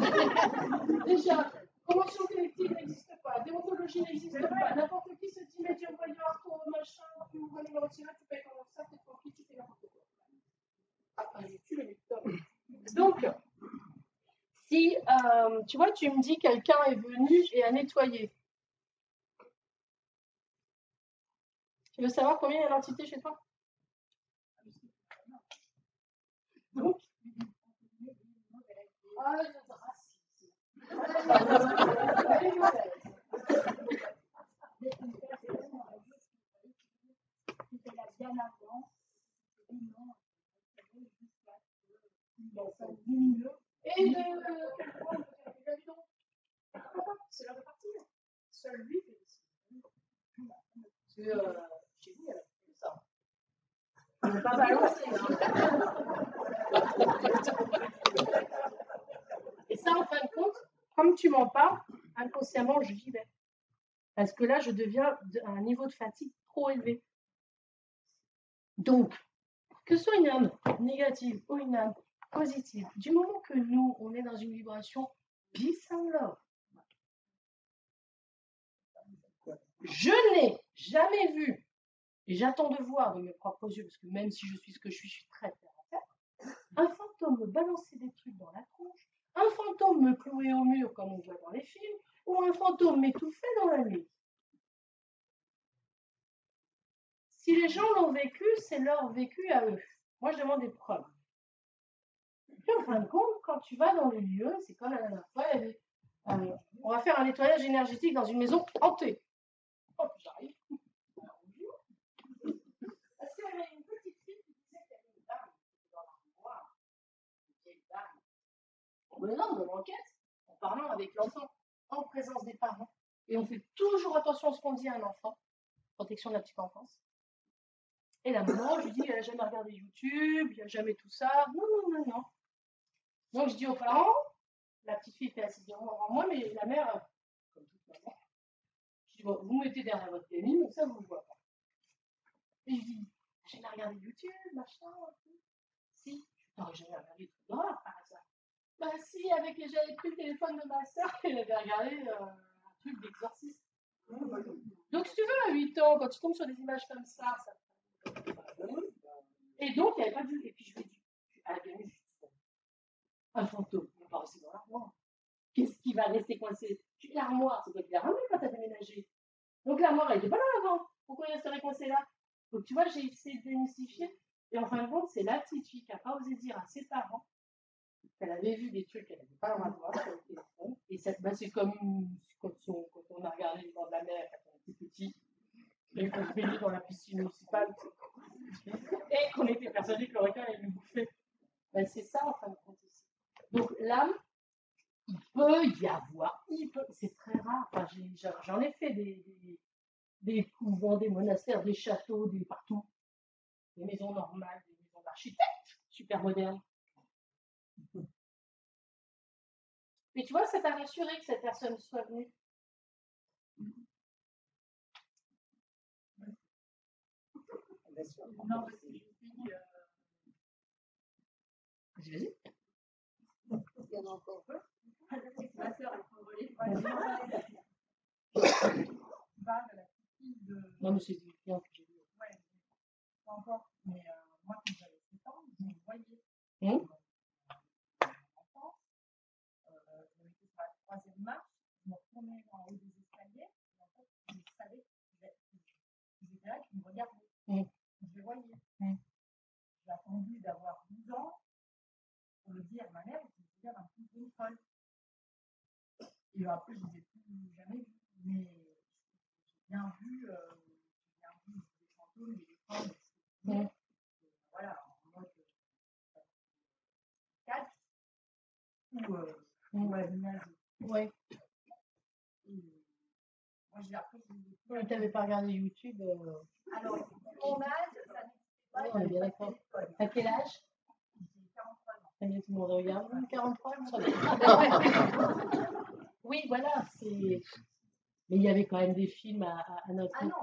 déjà, convention collective n'existe pas, déontologie n'existe pas, n'importe qui se dit médium, voyeur, machin, tu ouvres les numéros de tu payes comme ça, t'es tranquille, tu fais n'importe quoi. Ah, je tue le lecteur. Donc, si, tu vois, tu me dis quelqu'un est venu et a nettoyé. Tu veux savoir combien il y a d'entités chez toi? Donc, et c'est l'heure de partir. Seul lui fait décider. Parce que chez vous, il y a plus ça. On n'est pas balancé. Et ça, en fin de compte, comme tu m'en parles, inconsciemment, j'y vais. Parce que là, je deviens à un niveau de fatigue trop élevé. Donc, que ce soit une âme négative ou une âme positive, du moment que nous, on est dans une vibration peace and love, je n'ai jamais vu, et j'attends de voir de mes propres yeux, parce que même si je suis ce que je suis très terre à terre, un fantôme me balancer des trucs dans la tronche, un fantôme me clouer au mur comme on voit dans les films, ou un fantôme m'étouffer dans la nuit. Si les gens l'ont vécu, c'est leur vécu à eux. Moi, je demande des preuves. Puis, en fin de compte, quand tu vas dans les lieux, c'est comme la dernière fois, il y avait, on va faire un nettoyage énergétique dans une maison hantée. Hop, j'arrive. Parce qu'il y avait une petite fille qui disait qu'il y avait une dame dans l'armoire, une vieille dame. En menant de l'enquête, en parlant avec l'enfant, en présence des parents, et on fait toujours attention à ce qu'on dit à un enfant, protection de la petite enfance. Et la maman, je lui dis, elle n'a jamais regardé YouTube, il n'y a jamais tout ça. Non, non, non, non. Donc je dis aux parents, la petite fille était assise devant moi, mais la mère, comme toute maman, je dis, bon, vous mettez derrière votre gamine, donc ça, vous ne le voyez pas. Et je dis, j'ai jamais regardé YouTube, machin, tout. Si, t'aurais jamais regardé tout d'horreur par hasard. Bah si, j'avais pris le téléphone de ma soeur et elle avait regardé un truc d'exorcisme. Donc si tu veux, à 8 ans, quand tu tombes sur des images comme ça et donc, il n'y avait pas vu. Et puis je lui ai dit, à la gamine, un fantôme, il va pas rester dans l'armoire. Qu'est-ce qui va rester coincé? L'armoire, c'est toi qui l'as ramené quand tu as déménagé. Donc l'armoire, elle n'était pas là avant. Pourquoi il resterait coincé là? Donc tu vois, j'ai essayé de démystifier. Et en fin de compte, c'est la petite fille qui n'a pas osé dire à ses parents qu'elle avait vu des trucs qu'elle n'avait pas le droit de voir sur le téléphone. Et c'est comme quand on a regardé le bord de la mer quand on était petit, et qu'on se baignait dans la piscine municipale, et qu'on était persuadé que le requin allait nous bouffer. Ben, c'est ça en fin de compte aussi. Donc l'âme, il peut y avoir, c'est très rare. Enfin, j'en ai fait des couvents, des monastères, des châteaux, des partout. Des maisons normales, des maisons d'architectes, super modernes. Mais tu vois, ça t'a rassuré que cette personne soit venue. Non, parce que je suis. Vas-y. Il y en a encore peu. Ma soeur, elle prend le relais. Va de la petite fille de. Non, mais c'est bien que j'ai vu. Ouais, pas encore. Mais moi, quand j'avais 7 ans, je me voyais. En enfance, je m'étais sur la 3e marche, je me retournais en haut des escaliers, et en fait, je savais qu'ils étaient là, qu'ils me regardaient. Je les voyais. J'ai attendu d'avoir 12 ans pour le dire à ma mère, je me souviens d'un petit peu folle. Et après, je ne les ai plus jamais vus. Mais j'ai bien vu des fantômes, des femmes, voilà, en mode catch ou à l'image. Ouais. Moi, j'ai appris. Tu n'avais pas regardé YouTube. Alors, mon âge, ça n'existait pas. On est bien d'accord. À quel âge? J'ai 43 ans. Tout le monde regarde. 43, ça va. Oui, voilà, c'est. Mais il y avait quand même des films à notre époque.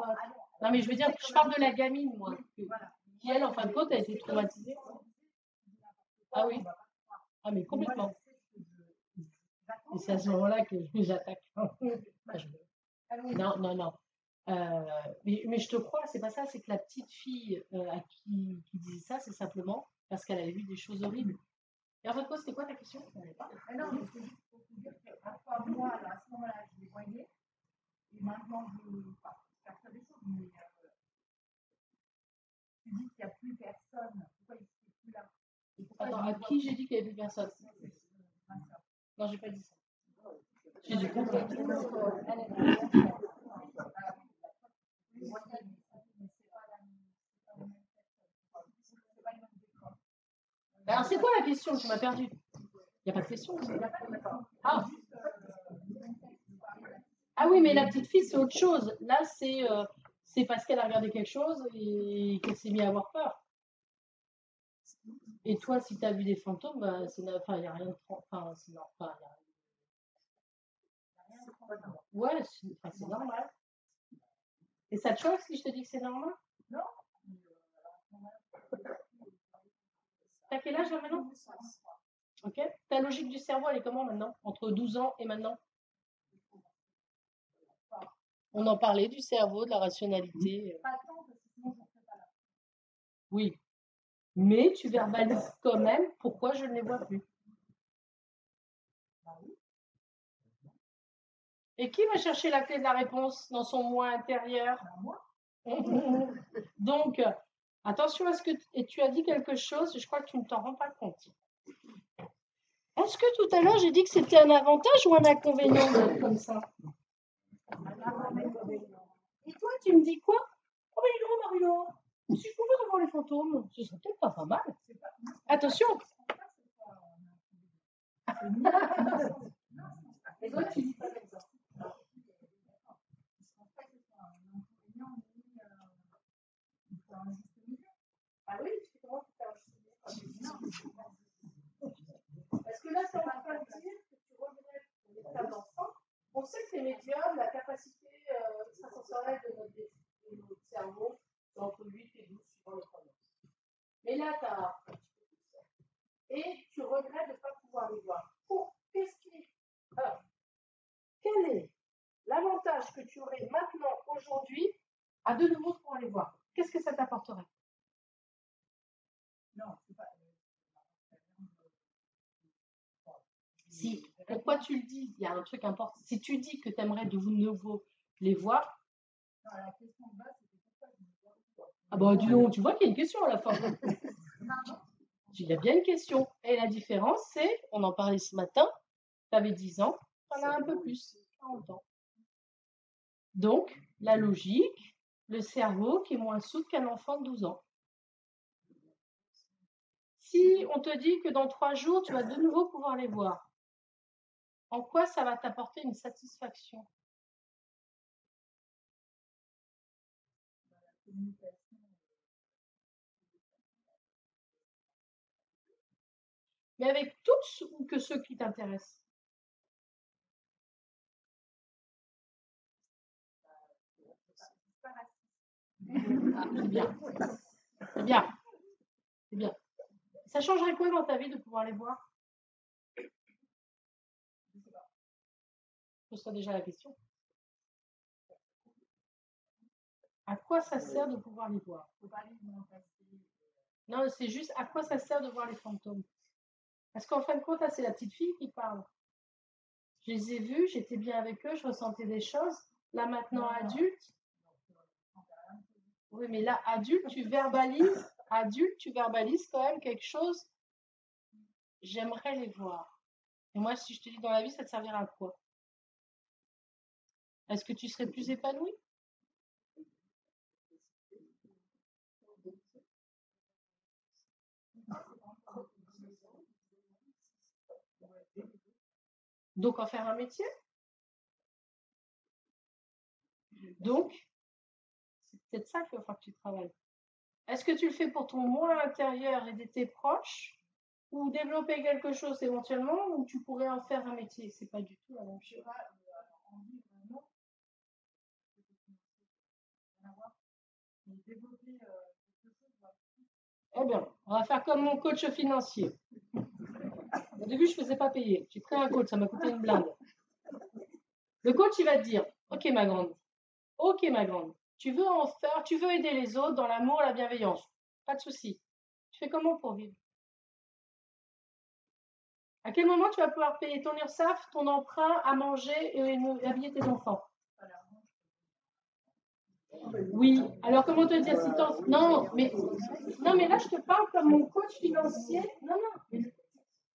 Non, mais je veux dire, je parle de la gamine, moi. Qui, elle, en fin de compte, a été traumatisée. Ah oui. Ah, mais complètement. Et c'est à ce moment-là que j'attaque. Non, non, non. Mais je te crois, c'est pas ça, c'est que la petite fille à qui disait ça, c'est simplement parce qu'elle avait vu des choses horribles. Et en fait, c'était quoi ta question? Non, mais c'est juste pour te dire qu'à fois moi, à ce moment-là, je les voyais, et maintenant, je perçois des choses, mais tu dis qu'il n'y a plus personne, pourquoi il ne serait plus là? Attends, à qui j'ai dit qu'il n'y avait plus personne? Non, j'ai pas dit ça. J'ai dit quoi? Alors, c'est quoi la question? Tu m'as perdu. Il n'y a pas de question. Ah oui, mais la petite fille, c'est autre chose. Là, c'est parce qu'elle a regardé quelque chose et qu'elle s'est mise à avoir peur. Et toi, si tu as vu des fantômes, bah, il n'y a rien de. Enfin, c'est normal. Ouais, c'est normal. Et ça te choque si je te dis que c'est normal? Non. T'as quel âge là maintenant? Ok. Ta logique du cerveau, elle est comment maintenant? Entre 12 ans et maintenant? On en parlait du cerveau, de la rationalité. Pas tant, parce que sinon, je ne serais pas là. Oui. Mais tu verbalises quand même pourquoi je ne les vois plus. Et qui va chercher la clé de la réponse dans son moi intérieur? Moi. Donc, Attention à ce que et tu as dit quelque chose, je crois que tu ne t'en rends pas compte. Est-ce que tout à l'heure j'ai dit que c'était un avantage ou un inconvénient d'être comme ça? Et toi, tu me dis quoi? Oh mais non, Mario, si je pouvais revoir les fantômes, ce serait peut-être pas mal. Attention. Et toi, tu dis pas comme ça. Ah oui, tu sais comment tu fais un juste milieu? Parce que là, ça ne va pas dire que tu regrettes l'état d'enfant. On sait que les médiums, la capacité extrasensorielle de notre cerveau, c'est entre 8 et 12 suivant les croyances. Mais là, tu as un petit peu tout ça. Et tu regrettes de ne pas pouvoir les voir. Quel est l'avantage que tu aurais maintenant, aujourd'hui, à de nouveau pouvoir les voir? Qu'est-ce que ça t'apporterait? Non, c'est pas. Si, pourquoi tu le dis? Il y a un truc important. Si tu dis que tu aimerais de nouveau les voir. Non, la question de base, c'était pourquoi je ne vois pas. Ah bah dis donc, tu vois qu'il y a une question à la fin. Il y a bien une question. Et la différence, c'est, on en parlait ce matin, tu avais 10 ans, tu en as un peu plus, 40 ans. Donc, la logique, le cerveau qui est moins souple qu'un enfant de 12 ans. Si on te dit que dans 3 jours, tu vas de nouveau pouvoir les voir, en quoi ça va t'apporter une satisfaction? Mais avec tous ou que ceux qui t'intéressent? C'est bien. C'est bien. C'est bien. Ça changerait quoi dans ta vie de pouvoir les voir? Pose-toi déjà la question. À quoi ça sert de pouvoir les voir? Non, c'est juste à quoi ça sert de voir les fantômes? Parce qu'en fin de compte, c'est la petite fille qui parle. Je les ai vus, j'étais bien avec eux, je ressentais des choses. Là, maintenant, adulte. Oui, mais là, adulte, tu verbalises. Adulte, tu verbalises quand même quelque chose. J'aimerais les voir. Et moi, si je te dis dans la vie, ça te servira à quoi? Est-ce que tu serais plus épanoui? Donc, en faire un métier? Donc, c'est peut-être ça qu'il va falloir que tu travailles. Est-ce que tu le fais pour ton moi intérieur et de tes proches, ou développer quelque chose éventuellement, ou tu pourrais en faire un métier? C'est pas du tout la même chose. Eh bien, on va faire comme mon coach financier. Au début, je ne faisais pas payer. J'ai pris un coach, ça m'a coûté une blinde. Le coach, il va te dire, ok ma grande, tu veux en faire, tu veux aider les autres dans l'amour, la bienveillance. Pas de souci. Tu fais comment pour vivre? À quel moment tu vas pouvoir payer ton URSSAF, ton emprunt, à manger et habiller tes enfants? Oui. Alors comment te dire si t'en... Non, mais là je te parle comme mon coach financier. Non, mais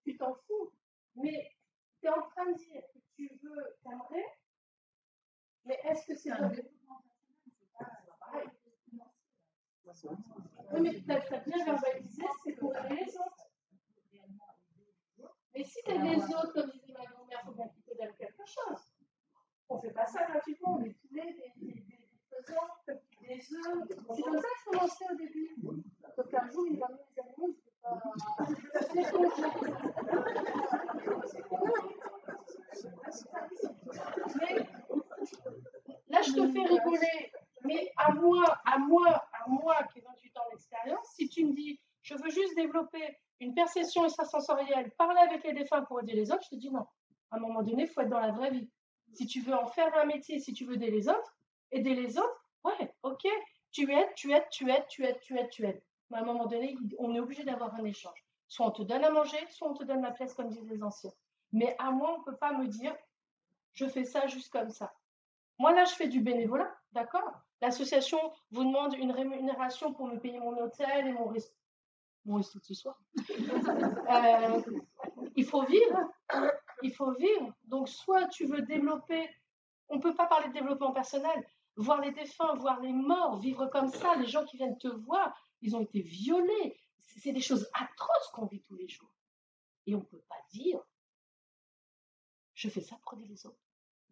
tu t'en fous. Mais tu es en train de dire que tu veux t'aimer, mais est-ce que c'est pareil? Oui, mais tu as bien verbalisé, c'est pour aider les autres. Mais si tu aides les autres, comme disait ma grand-mère, il faut bien qu'ils te donnent quelque chose. On ne fait pas ça gratuitement, on est poulets, des faisans, des œufs. C'est comme ça que je commençais au début. Donc un jour, il m'a mis les animaux, mais là, je te fais rigoler. Mais à moi qui ai 28 ans d'expérience, si tu me dis, je veux juste développer une perception extrasensorielle, parler avec les défunts pour aider les autres, je te dis non. À un moment donné, il faut être dans la vraie vie. Si tu veux en faire un métier, si tu veux aider les autres, ouais, ok, tu aides. Mais à un moment donné, on est obligé d'avoir un échange. Soit on te donne à manger, soit on te donne la pièce, comme disent les anciens. Mais à moi, on ne peut pas me dire, je fais ça juste comme ça. Moi, là, je fais du bénévolat, d'accord? L'association vous demande une rémunération pour me payer mon hôtel et mon resto de ce soir. Il faut vivre. Il faut vivre. Donc, soit tu veux développer, on ne peut pas parler de développement personnel, voir les défunts, voir les morts, vivre comme ça, les gens qui viennent te voir, ils ont été violés. C'est des choses atroces qu'on vit tous les jours. Et on ne peut pas dire, je fais ça pour aider les autres.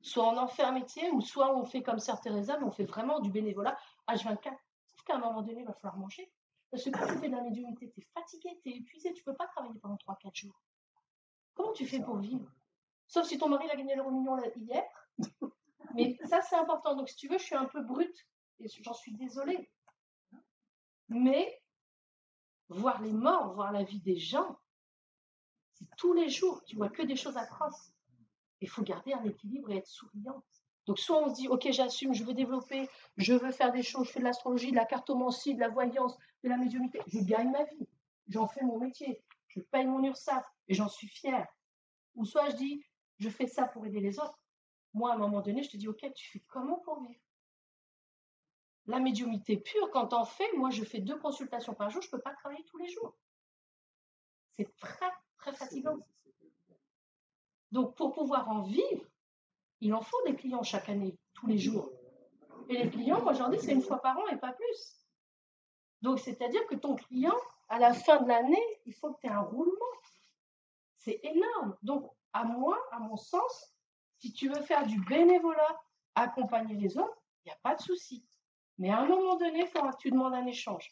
Soit on en fait un métier, ou soit on fait comme Sœur Teresa, mais on fait vraiment du bénévolat H24. Sauf qu'à un moment donné, il va falloir manger. Parce que quand tu fais de la médiumnité, tu es fatigué, tu es épuisé, tu ne peux pas travailler pendant 3-4 jours. Comment tu fais pour vivre? Sauf si ton mari a gagné l'euro million hier. Mais ça, c'est important. Donc, si tu veux, je suis un peu brute. Et j'en suis désolée. Mais voir les morts, voir la vie des gens, c'est tous les jours. Tu vois que des choses atroces. Il faut garder un équilibre et être souriant. Donc, soit on se dit, ok, j'assume, je veux développer, je veux faire des choses, je fais de l'astrologie, de la cartomancie, de la voyance, de la médiumnité. Je gagne ma vie. J'en fais mon métier. Je paye mon URSSAF et j'en suis fière. Ou soit je dis, je fais ça pour aider les autres. Moi, à un moment donné, je te dis, ok, tu fais comment pour vivre? La médiumnité pure, quand t'en fais, moi, je fais 2 consultations par jour, je ne peux pas travailler tous les jours. C'est très, très fatigant. Donc, pour pouvoir en vivre, il en faut des clients chaque année, tous les jours. Et les clients, moi, j'en dis, c'est 1 fois par an et pas plus. Donc, c'est-à-dire que ton client, à la fin de l'année, il faut que tu aies un roulement. C'est énorme. Donc, à mon sens, si tu veux faire du bénévolat, accompagner les autres, il n'y a pas de souci. Mais à un moment donné, il faudra que tu demandes un échange.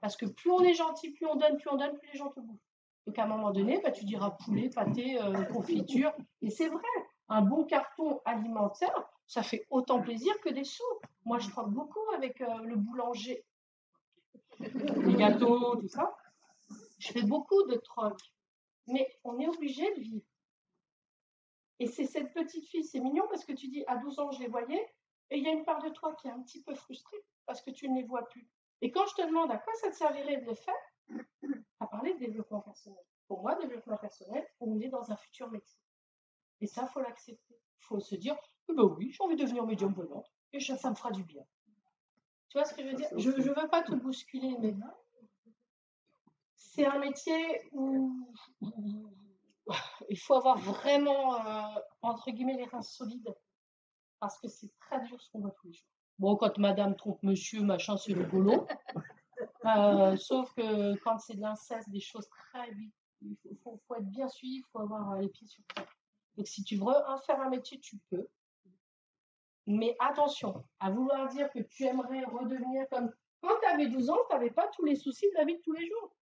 Parce que plus on est gentil, plus on donne, plus les gens te bouffent. Donc à un moment donné, tu diras poulet, pâté, confiture. Et c'est vrai, un bon carton alimentaire, ça fait autant plaisir que des sous. Moi, je troque beaucoup avec le boulanger, les gâteaux, tout ça. Je fais beaucoup de troc. Mais on est obligé de vivre. Et c'est cette petite fille, c'est mignon parce que tu dis, à 12 ans, je les voyais, et il y a une part de toi qui est un petit peu frustrée parce que tu ne les vois plus. Et quand je te demande à quoi ça te servirait de le faire, tu as parlé de développement personnel. Pour moi, développement personnel, on est dans un futur métier. Et ça, il faut l'accepter. Il faut se dire, ben oui, j'ai envie de devenir médium voyante, et ça me fera du bien. Tu vois ce que je veux dire? Je ne veux pas te bousculer, mais c'est un métier où il faut avoir vraiment, entre guillemets, les reins solides, parce que c'est très dur ce qu'on voit tous les jours. Bon, quand madame trompe monsieur, machin, c'est rigolo. Sauf que quand c'est de l'inceste, des choses très vite, il faut être bien suivi, il faut avoir les pieds sur terre. Donc si tu veux faire un métier, tu peux. Mais attention, à vouloir dire que tu aimerais redevenir comme... Quand tu avais 12 ans, tu n'avais pas tous les soucis de la vie de tous les jours.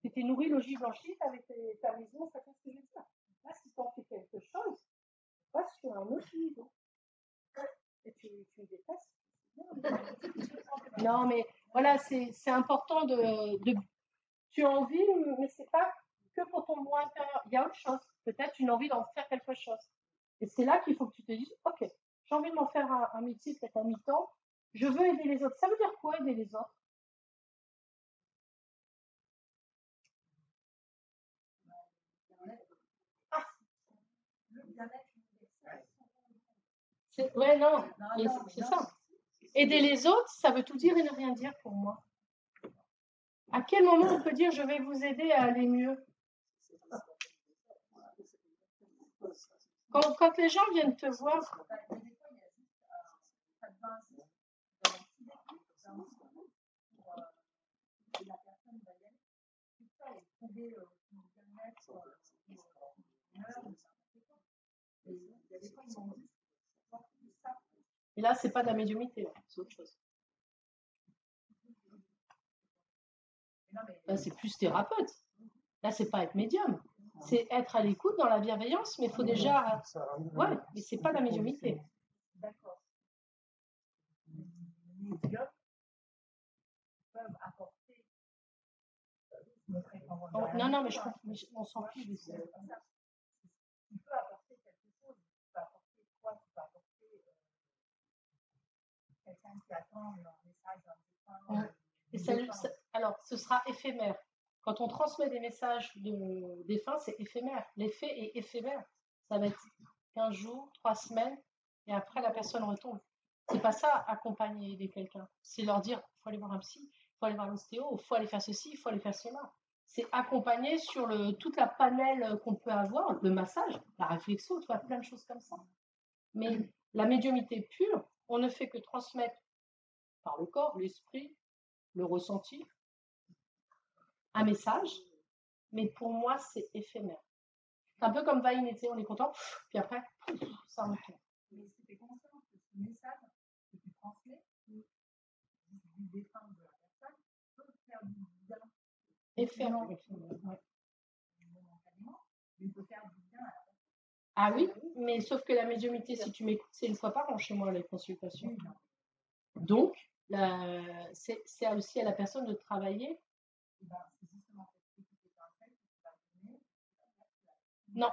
Tu étais nourri, logis, blanchi, tu avais ta maison, ça fait ce que je veux dire. Là, si tu en fais quelque chose, passe sur un autre niveau. Et tu détestes. Non, mais voilà, c'est important de... Tu as envie, mais c'est pas que pour ton moi intérieur. Il y a autre chose. Peut-être une envie d'en faire quelque chose. Et c'est là qu'il faut que tu te dises, ok, j'ai envie de m'en faire un métier, peut-être à mi-temps. Je veux aider les autres. Ça veut dire quoi, aider les autres? Ah, ouais, non, c'est ça. Aider les autres, ça veut tout dire et ne rien dire pour moi. À quel moment on peut dire je vais vous aider à aller mieux? Quand les gens viennent te voir, et là, c'est pas de la médiumnité, c'est autre chose. Là, c'est plus thérapeute. Là, c'est pas être médium. C'est être à l'écoute dans la bienveillance, mais il faut déjà... Ouais, mais c'est pas de la médiumnité. D'accord. Les médiums peuvent apporter. Non, mais on s'en fiche de ça. Il peut apporter quelque chose. Il peut apporter quoi? Il peut apporter quelqu'un qui attend un message d'un défunt. Alors, ce sera éphémère. Quand on transmet des messages de défunts, c'est éphémère. L'effet est éphémère. Ça va être 15 jours, 3 semaines, et après, la personne retombe. C'est pas ça, accompagner et aider quelqu'un. C'est leur dire, il faut aller voir un psy, il faut aller voir l'ostéo, il faut aller faire ceci, il faut aller faire cela. C'est accompagner sur toute la panel qu'on peut avoir, le massage, la réflexion, tu vois, plein de choses comme ça. Mais la médiumnité pure, on ne fait que transmettre par le corps, l'esprit, le ressenti, un message, mais pour moi, c'est éphémère. C'est un peu comme va on est content, puis après, ça retourne. Mais c'était conscient que ce message que tu transmets, du défunt de la personne, peut faire du bien. Éphémère. Ouais. Momentanément, mais il peut faire du bien à la personne. Ah oui, mais sauf que la médiumnité, si tu m'écoutes, c'est 1 fois par an chez moi, les consultations. Donc, c'est aussi à la personne de travailler. C'est justement cette petite étincelle que tu vas donner. Non,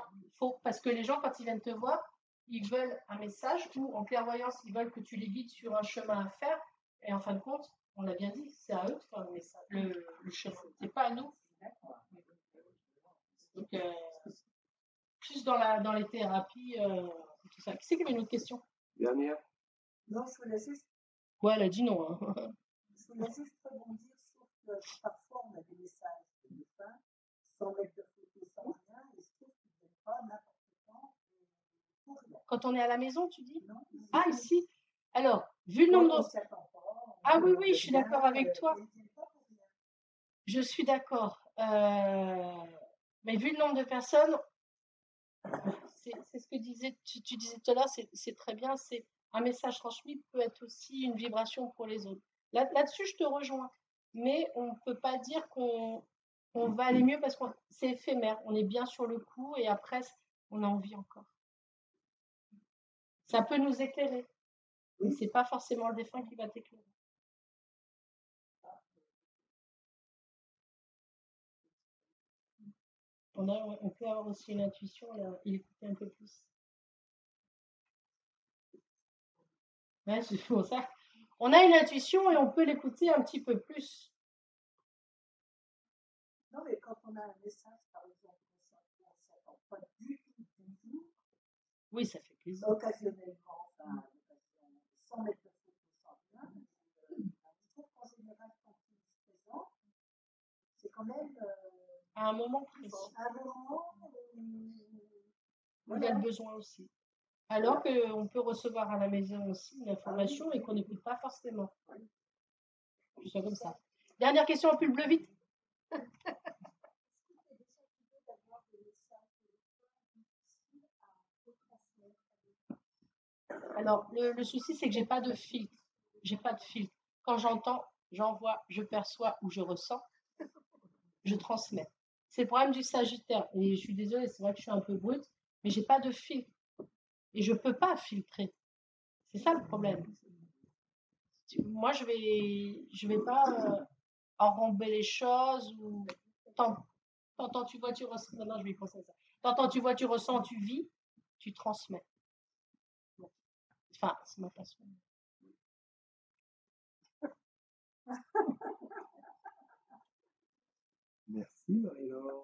parce que les gens, quand ils viennent te voir, ils veulent un message ou en clairvoyance, ils veulent que tu les guides sur un chemin à faire. Et en fin de compte, on l'a bien dit, c'est à eux de faire le message, le chemin. C'est pas à nous. Donc, plus dans les thérapies, tout ça. Qui c'est qui avait une autre question? Dernière. Non, je voulais juste, Ouais, elle a dit non. Hein. rebondir sur que parfois on a des messages de défunts sans mettre de photos, sans rien, et je trouve qu'ils ne viennent pas n'importe quand pour rien. Quand on est à la maison, tu dis? Non, Ah, ici. Alors, vu le nombre de... Ah oui, oui, je suis d'accord avec toi. Je suis d'accord. Mais vu le nombre de personnes, c'est ce que tu disais tout à l'heure, c'est très bien. C'est un message transmis peut être aussi une vibration pour les autres. Là-dessus, je te rejoins. Mais on ne peut pas dire qu'on va aller mieux parce que c'est éphémère. On est bien sur le coup et après, on a envie encore. Ça peut nous éclairer. Mais ce n'est pas forcément le défunt qui va t'éclairer. On peut avoir aussi une intuition et écouter un peu plus. Ouais, c'est pour ça. On a une intuition et on peut l'écouter un petit peu plus. Non, mais quand on a un message, par exemple, on ne s'attend pas du tout. Oui, ça fait plaisir. Occasionnellement, sans mettre de photos, sans rien. Je trouve qu'en général, quand il se présente, c'est quand même à un moment précis. À un moment où il y a le besoin aussi. Alors qu'on peut recevoir à la maison aussi une information et qu'on n'écoute pas forcément. Je suis comme ça. Dernière question en pull bleu vite. Alors, le souci, c'est que j'ai pas de filtre. J'ai pas de filtre. Quand j'entends, j'envoie, je perçois ou je ressens, je transmets. C'est le problème du Sagittaire. Et je suis désolée, c'est vrai que je suis un peu brute, mais j'ai pas de filtre. Et je peux pas filtrer. C'est ça le problème. Moi, je vais pas enromber les choses ou t'entends, tu vois, tu ressens. Non, je vais y penser à ça. T'entends, tu vois, tu ressens, tu vis, tu transmets. Enfin, c'est ma façon. Merci Marie-Laure.